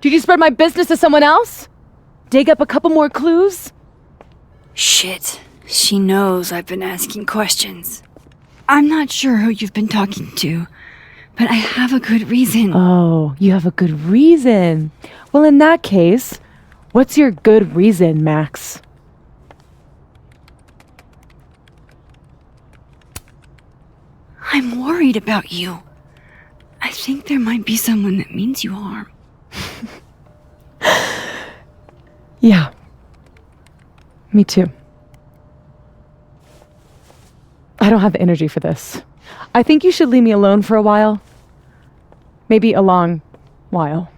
Did you spread my business to someone else? Dig up a couple more clues? Shit. She knows I've been asking questions. I'm not sure who you've been talking to, but I have a good reason. Oh, you have a good reason. Well, in that case, what's your good reason, Max? I'm worried about you. I think there might be someone that means you harm. Yeah. Me too. I don't have the energy for this. I think you should leave me alone for a while. Maybe a long while.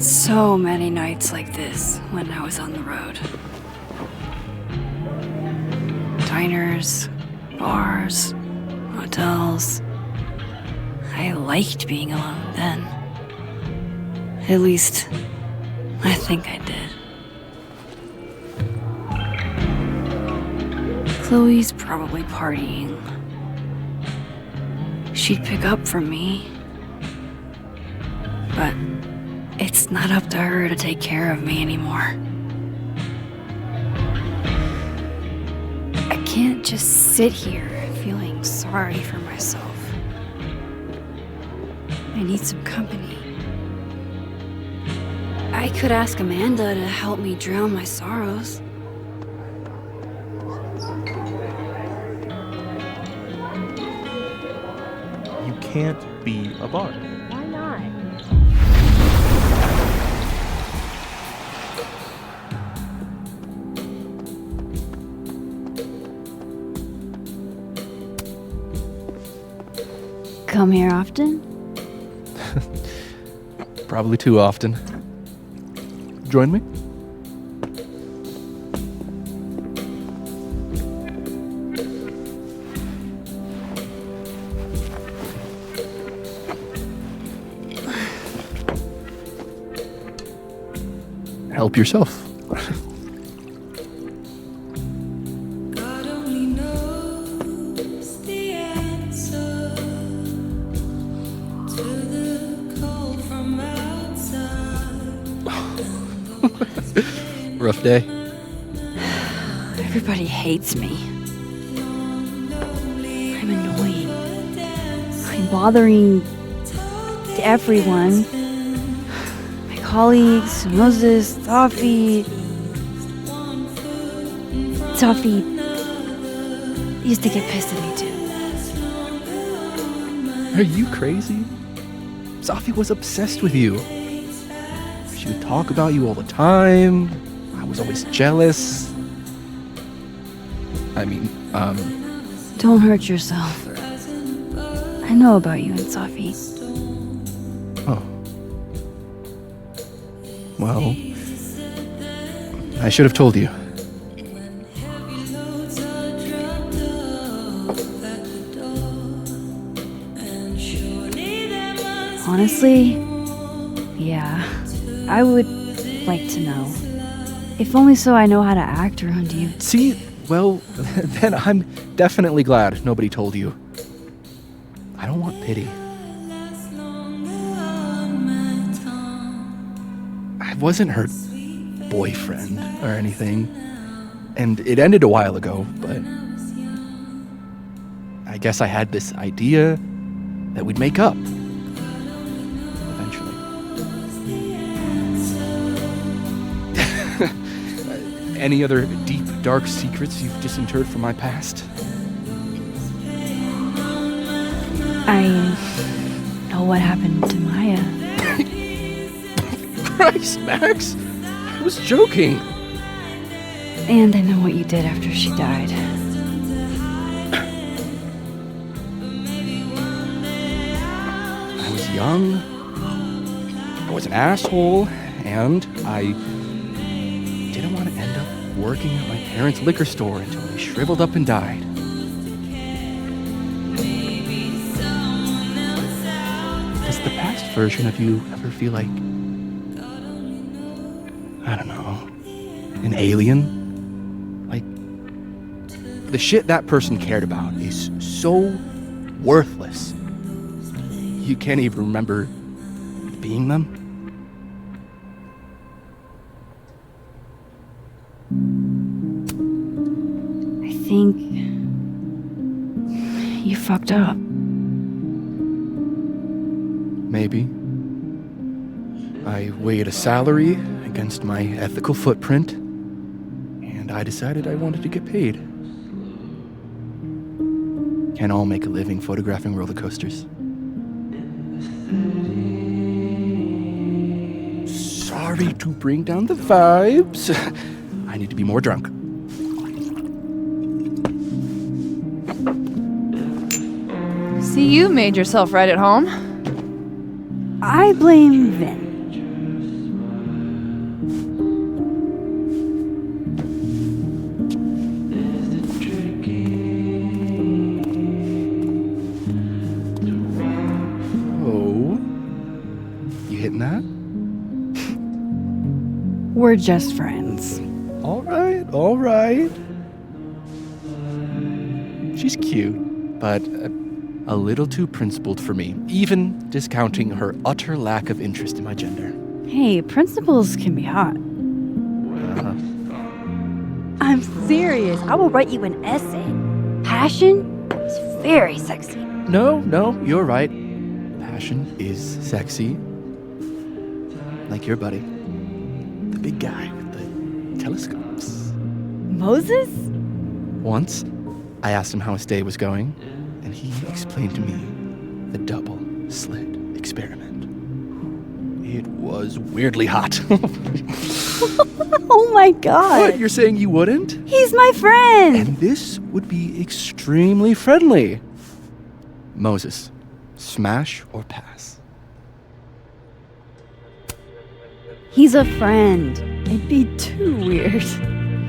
spent so many nights like this when I was on the road. Diners, bars, hotels. I liked being alone then. At least, I think I did. Chloe's probably partying. She'd pick up from me. But it's not up to her to take care of me anymore. I can't just sit here feeling sorry for myself. I need some company. I could ask Amanda to help me drown my sorrows. You can't be a bar. Why not? Come here often? Probably too often. Join me? Help yourself. Rough day. Everybody hates me. I'm annoying. I'm bothering everyone. My colleagues, Moses, Safi used to get pissed at me too. Are you crazy? Safi was obsessed with you. She would talk about you all the time. I was always jealous. I mean, Don't hurt yourself. I know about you and Safi. Oh. Well, I should have told you. Honestly, yeah, I would like to know. If only so I know how to act around you. See, well, then I'm definitely glad nobody told you. I don't want pity. I wasn't her boyfriend or anything, and it ended a while ago, but I guess I had this idea that we'd make up. Eventually. Any other deep, dark secrets you've disinterred from my past? I know what happened to Maya. Christ, Max! I was joking. And I know what you did after she died. I was young, I was an asshole, and I didn't want to end up working at my parents' liquor store until they shriveled up and died. Does the past version of you ever feel like, I don't know, an alien? Like, the shit that person cared about is so worthless. You can't even remember being them? I think you fucked up. Maybe. I weighed a salary against my ethical footprint, and I decided I wanted to get paid. Can't all make a living photographing roller coasters. Sorry to bring down the vibes. I need to be more drunk. See, you made yourself right at home. I blame Vinh. We're just friends. All right, all right. She's cute, but a little too principled for me, even discounting her utter lack of interest in my gender. Hey, principals can be hot. I'm serious. I will write you an essay. Passion is very sexy. No, you're right. Passion is sexy. Like your buddy. The big guy with the telescopes. Moses? Once, I asked him how his day was going, and he explained to me the double slit experiment. It was weirdly hot. Oh my god. What, you're saying you wouldn't? He's my friend. And this would be extremely friendly. Moses, smash or pass? He's a friend. It'd be too weird.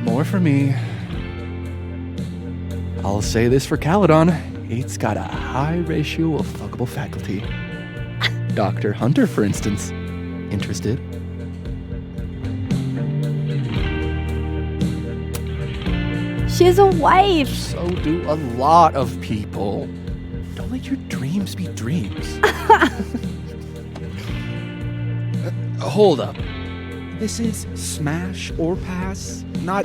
More for me. I'll say this for Caledon. It's got a high ratio of fuckable faculty. Dr. Hunter, for instance. Interested? She has a wife. So do a lot of people. Don't let your dreams be dreams. Hold up. This is smash or pass, not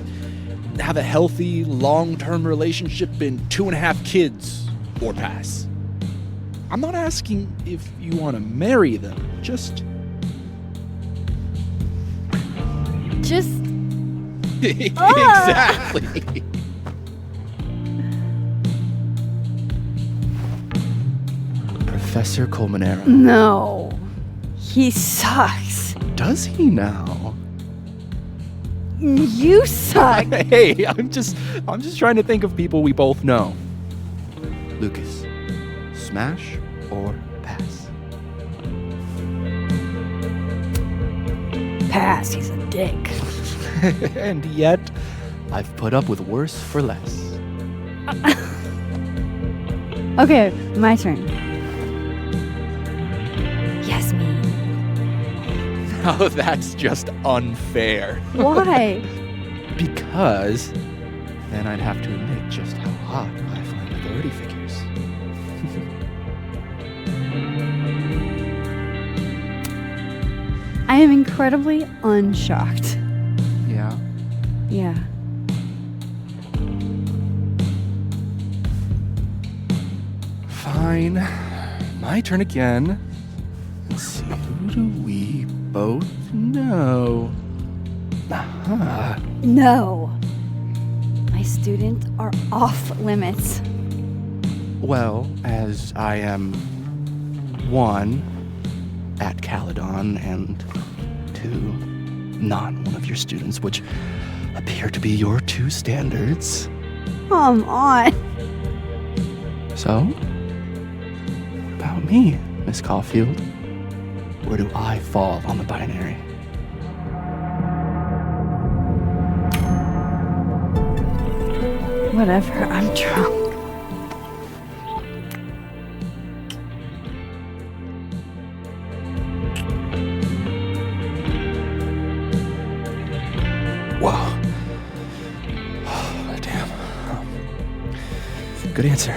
have a healthy, long-term relationship and 2.5 kids or pass. I'm not asking if you want to marry them, just... Exactly. Professor Colmenero. No. He sucks. Does he now? You suck. Hey, I'm just trying to think of people we both know. Lucas, smash or pass? Pass, he's a dick. And yet, I've put up with worse for less. Okay, my turn. Yes, me. Oh, that's just unfair. Why? Because then I'd have to admit just how hot I find authority figures. I am incredibly unshocked. Yeah? Yeah. Fine. My turn again. Let's see, who do we both know? Aha. No. My students are off limits. Well, as I am 1, at Caledon, and 2, not one of your students, which appear to be your 2 standards. Come on. So, what about me, Miss Caulfield? Where do I fall on the binary? Whatever, I'm drunk. Wow. Oh, damn. Good answer.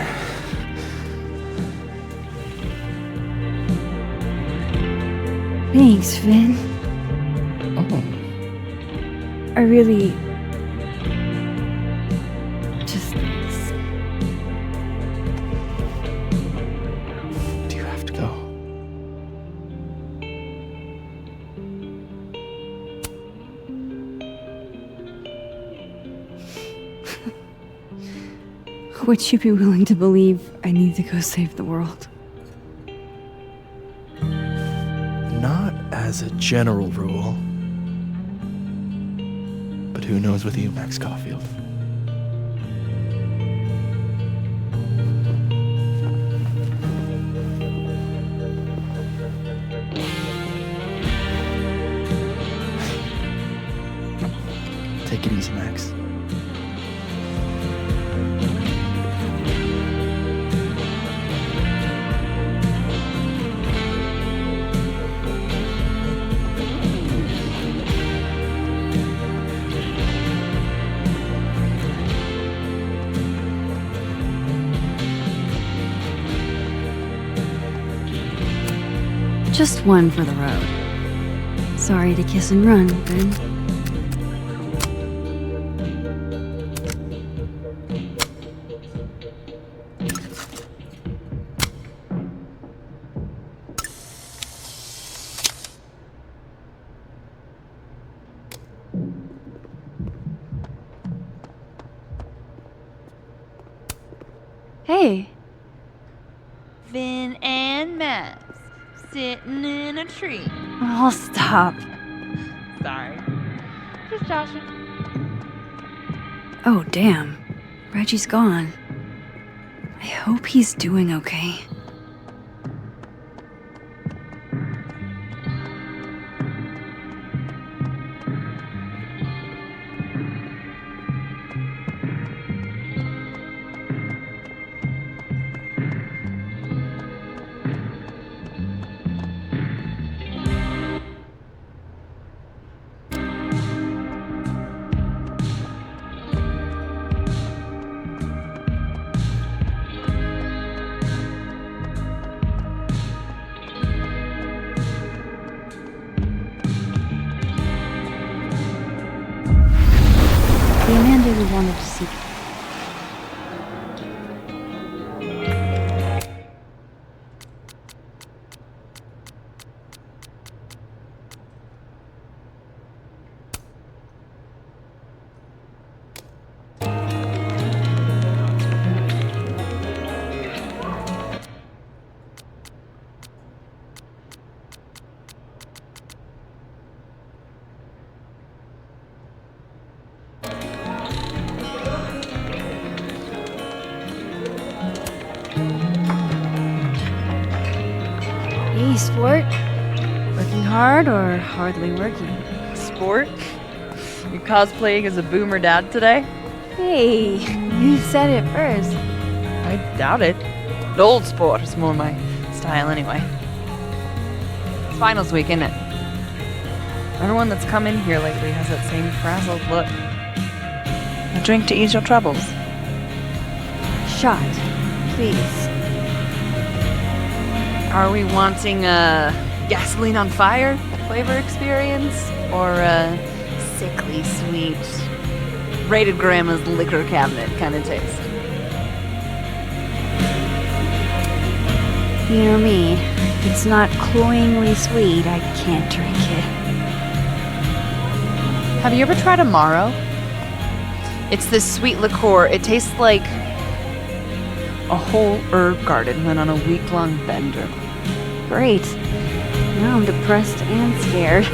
Thanks, Vin. Oh. I really... Do you have to go? Would you be willing to believe I need to go save the world? Not as a general rule. But who knows with you, Max Caulfield? Take it easy, Max. Just one for the road. Sorry to kiss and run, Vin. Hey. Vin and Max sitting in a tree. Oh, stop. Sorry. Just joshing. Oh, damn. Reggie's gone. I hope he's doing okay. The Amanda we wanted to see. Hey, sport. Working hard or hardly working? Sport? You cosplaying as a boomer dad today? Hey, you said it first. I doubt it. The old sport is more my style anyway. It's finals week, isn't it? Everyone that's come in here lately has that same frazzled look. A drink to ease your troubles. Shot, please. Are we wanting a gasoline on fire flavor experience? Or a sickly sweet, rated grandma's liquor cabinet kind of taste? You know me. If it's not cloyingly sweet, I can't drink it. Have you ever tried Amaro? It's this sweet liqueur. It tastes like a whole herb garden went on a week-long bender. Great. Now I'm depressed and scared.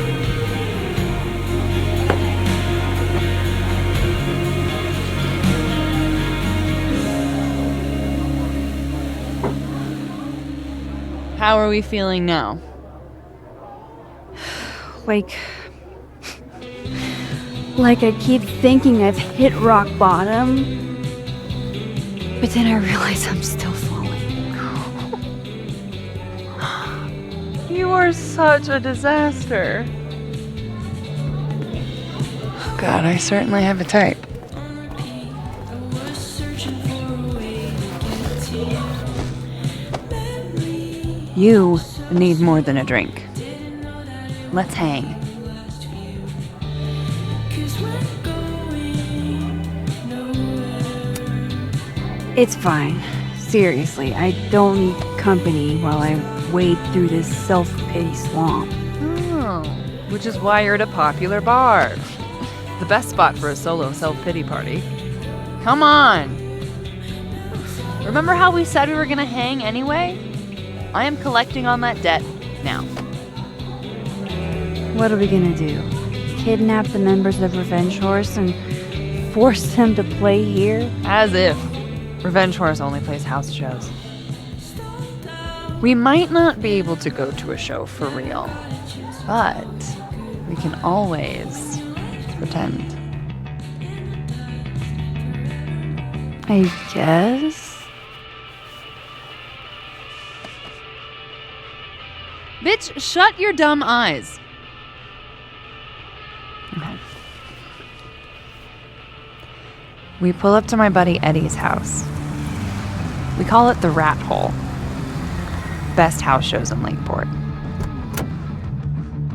How are we feeling now? Like I keep thinking I've hit rock bottom, but then I realize I'm still falling. You are such a disaster. God, I certainly have a type. You need more than a drink. Let's hang. It's fine. Seriously, I don't need company while I wade through this self-pity swamp. Oh, which is why you're at a popular bar. The best spot for a solo self-pity party. Come on! Remember how we said we were gonna hang anyway? I am collecting on that debt now. What are we gonna do? Kidnap the members of Revenge Horse and force them to play here? As if. Revenge Horse only plays house shows. We might not be able to go to a show for real, but we can always pretend. I guess? Bitch, shut your dumb eyes. Okay. We pull up to my buddy Eddie's house. We call it the Rat Hole. Best house shows in Lakeport.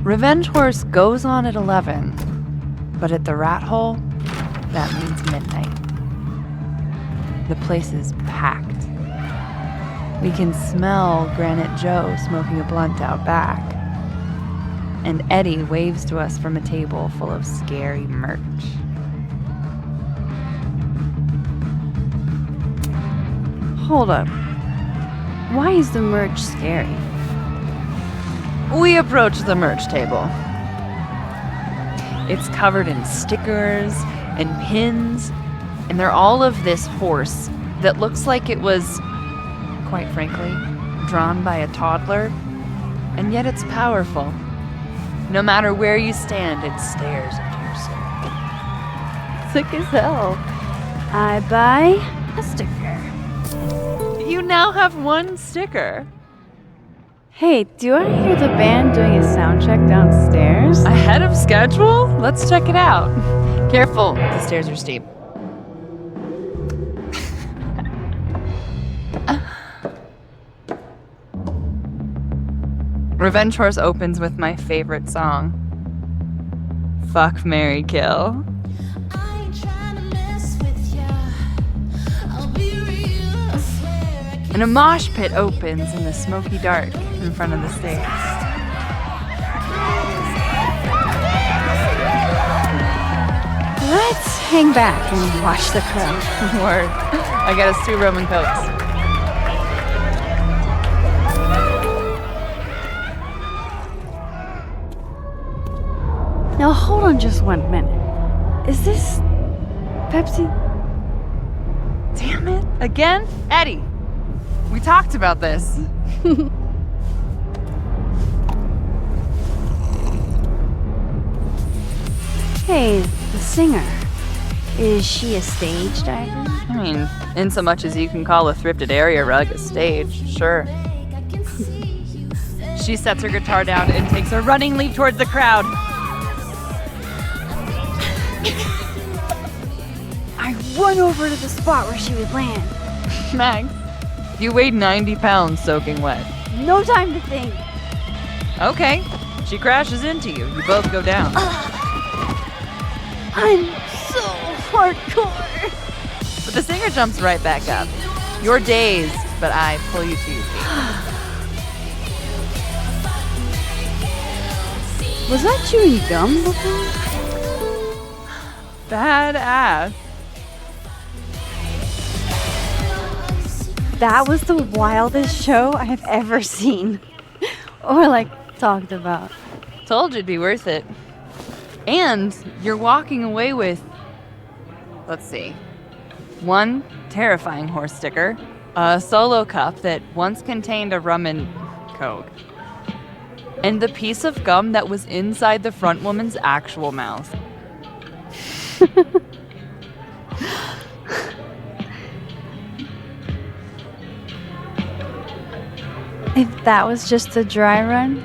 Revenge Horse goes on at 11, but at the Rat Hole, that means midnight. The place is packed. We can smell Granite Joe smoking a blunt out back. And Eddie waves to us from a table full of scary merch. Hold up. Why is the merch scary? We approach the merch table. It's covered in stickers and pins, and they're all of this horse that looks like it was, quite frankly, drawn by a toddler, and yet it's powerful. No matter where you stand, it stares into your soul. Sick as hell. I buy a sticker. You now have one sticker. Hey, do I hear the band doing a sound check downstairs? Ahead of schedule? Let's check it out. Careful, the stairs are steep. Revenge Horse opens with my favorite song. Fuck, Marry, Kill. And a mosh pit opens in the smoky dark in front of the stage. Let's hang back and watch the crowd. Word. I got us 2 Roman Cokes. Now hold on just 1 minute. Is this Pepsi? Damn it. Again? Eddie, we talked about this. Hey, the singer. Is she a stage diver? I mean, in so much as you can call a thrifted area rug a stage, sure. She sets her guitar down and takes a running leap towards the crowd. I run over to the spot where she would land. Max, you weighed 90 pounds soaking wet. No time to think. Okay, she crashes into you. You both go down. I'm so hardcore. But the singer jumps right back up. You're dazed, but I pull you to your feet. Was that chewing gum before? Badass. That was the wildest show I have ever seen. Or talked about. Told you it'd be worth it. And you're walking away with, let's see, 1 terrifying horse sticker, a solo cup that once contained a rum and coke, and the piece of gum that was inside the front woman's actual mouth. If that was just a dry run,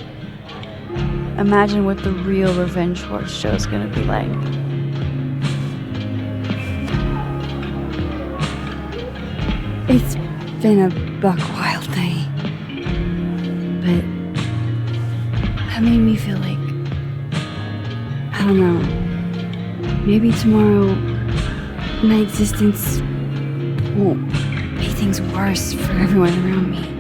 imagine what the real Revenge Horse show is gonna be like. It's been a buck wild day, but that made me feel like, I don't know, maybe tomorrow my existence won't make things worse for everyone around me.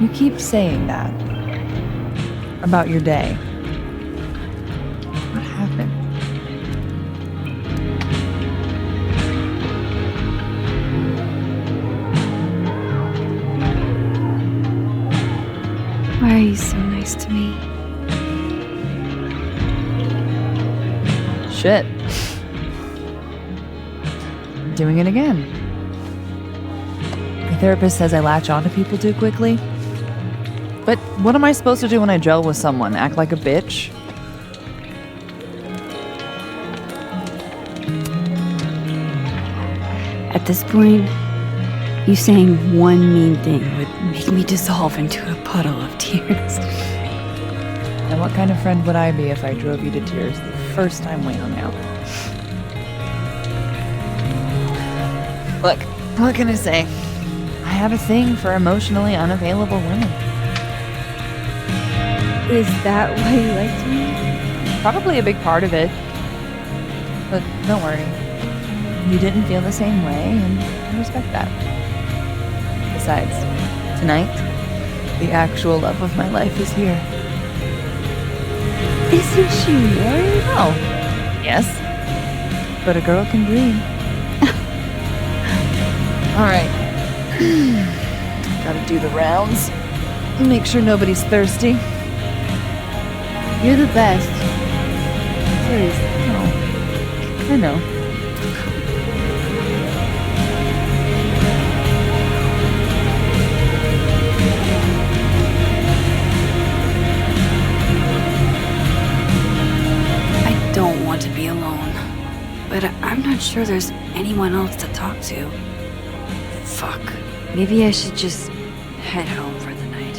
You keep saying that about your day. What happened? Why are you so nice to me? Shit. Doing it again. The therapist says I latch onto people too quickly. But what am I supposed to do when I gel with someone? Act like a bitch? At this point, you saying one mean thing would make me dissolve into a puddle of tears. And what kind of friend would I be if I drove you to tears the first time we hung out? Look, what can I say? I have a thing for emotionally unavailable women. Is that why you liked me? Probably a big part of it. But don't worry. You didn't feel the same way, and I respect that. Besides, tonight, the actual love of my life is here. Isn't she worried? Oh, yes. But a girl can dream. All right. Gotta do the rounds. Make sure nobody's thirsty. You're the best. Seriously. Oh, I know. I don't want to be alone, but I'm not sure there's anyone else to talk to. Fuck. Maybe I should just head home for the night.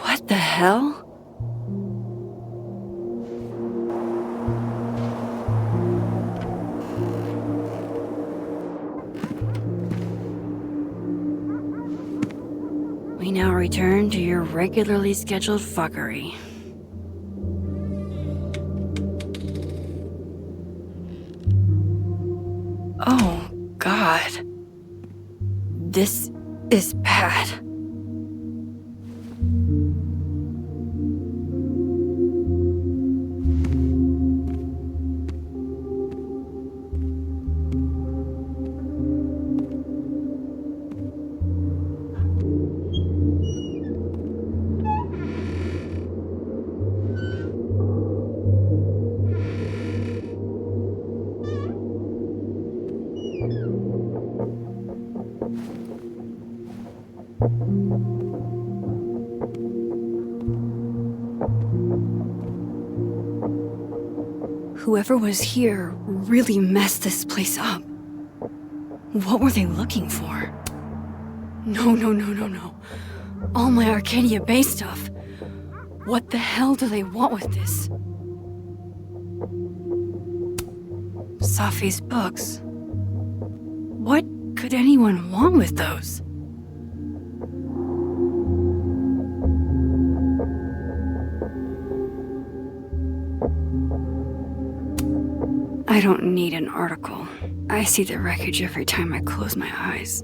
What the hell? We now return to your regularly scheduled fuckery. Oh, God. This is bad. Whoever was here really messed this place up. What were they looking for? No. All my Arcadia Bay stuff. What the hell do they want with this? Safi's books. What could anyone want with those? I don't need an article. I see the wreckage every time I close my eyes.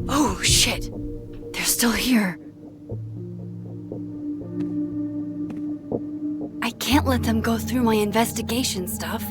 Oh, shit! They're still here. I can't let them go through my investigation stuff.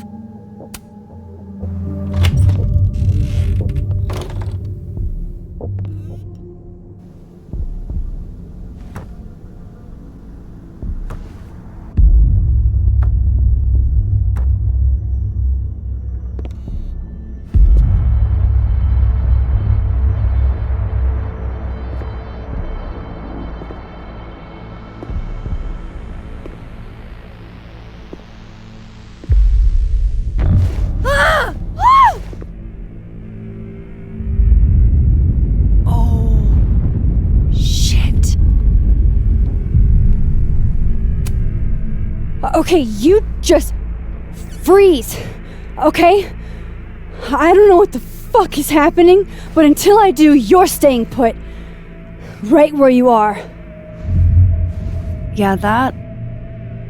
Okay, you just freeze, okay? I don't know what the fuck is happening, but until I do, you're staying put. Right where you are. Yeah, that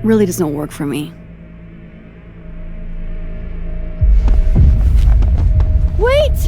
really doesn't work for me. Wait!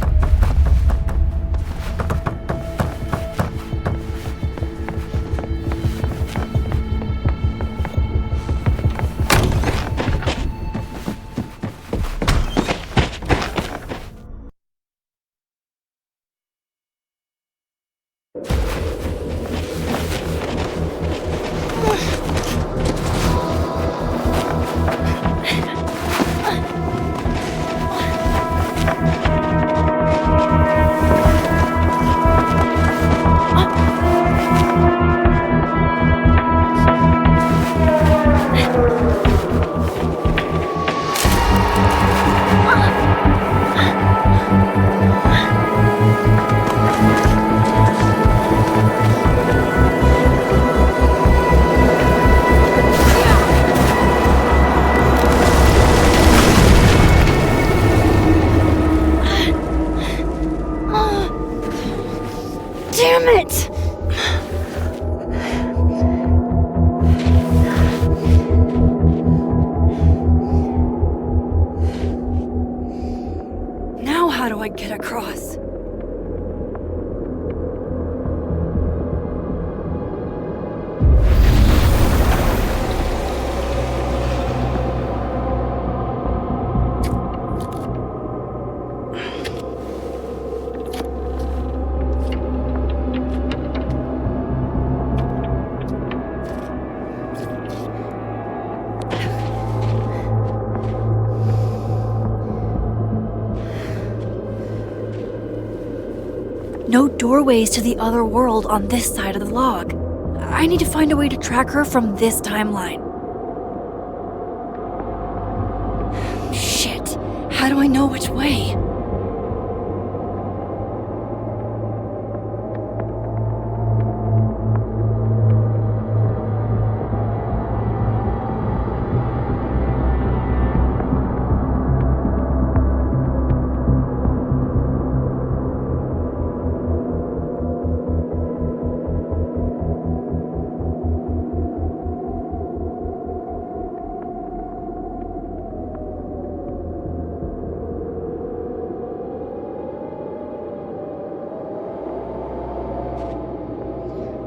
Damn it! Now how do I get across? No doorways to the other world on this side of the log. I need to find a way to track her from this timeline. Shit. How do I know which way?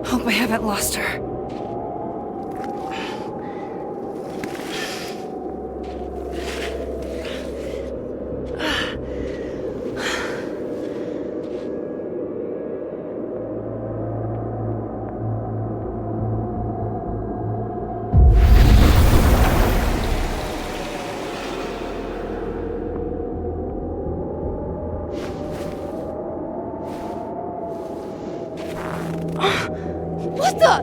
Hope I haven't lost her. What the?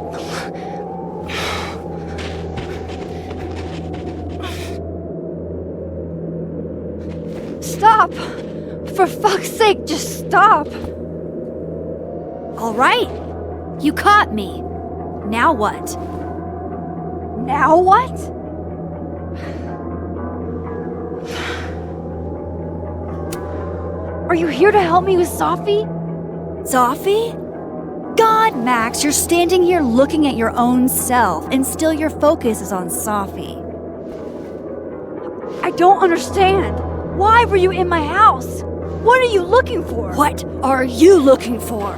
Stop! For fuck's sake, just stop! All right. You caught me. Now what? Now what? Are you here to help me with Sophie? Sophie? God, Max, you're standing here looking at your own self, and still your focus is on Sophie. I don't understand. Why were you in my house? What are you looking for? What are you looking for?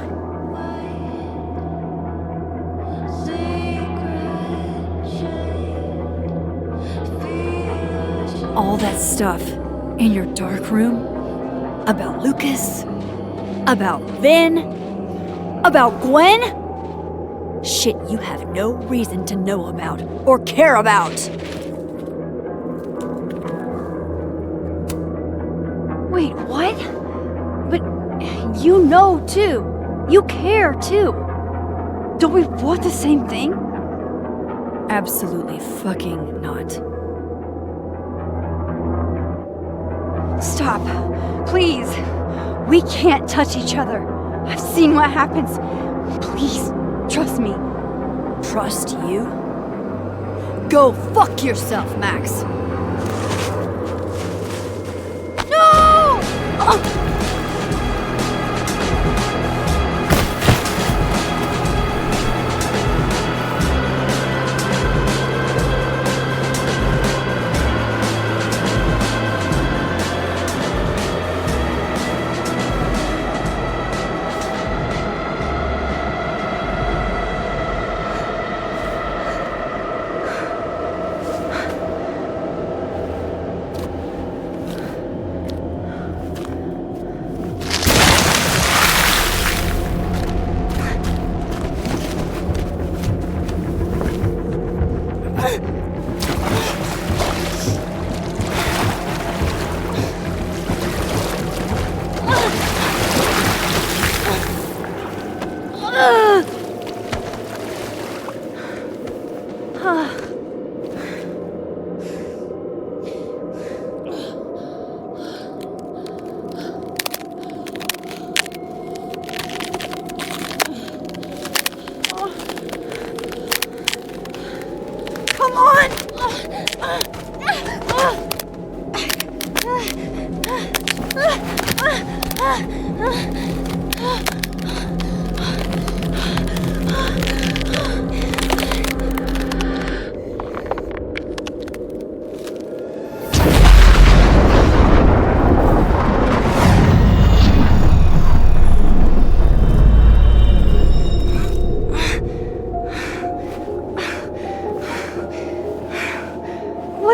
All that stuff in your dark room? About Lucas? About Vin? About Gwen? Shit you have no reason to know about or care about. Wait, what? But you know too. You care too. Don't we want the same thing? Absolutely fucking not. Stop. Please. We can't touch each other. I've seen what happens. Please, trust me. Trust you? Go fuck yourself, Max. No!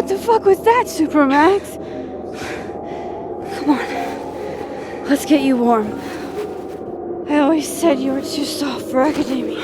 What the fuck was that, Supermax? Come on. Let's get you warm. I always said you were too soft for academia.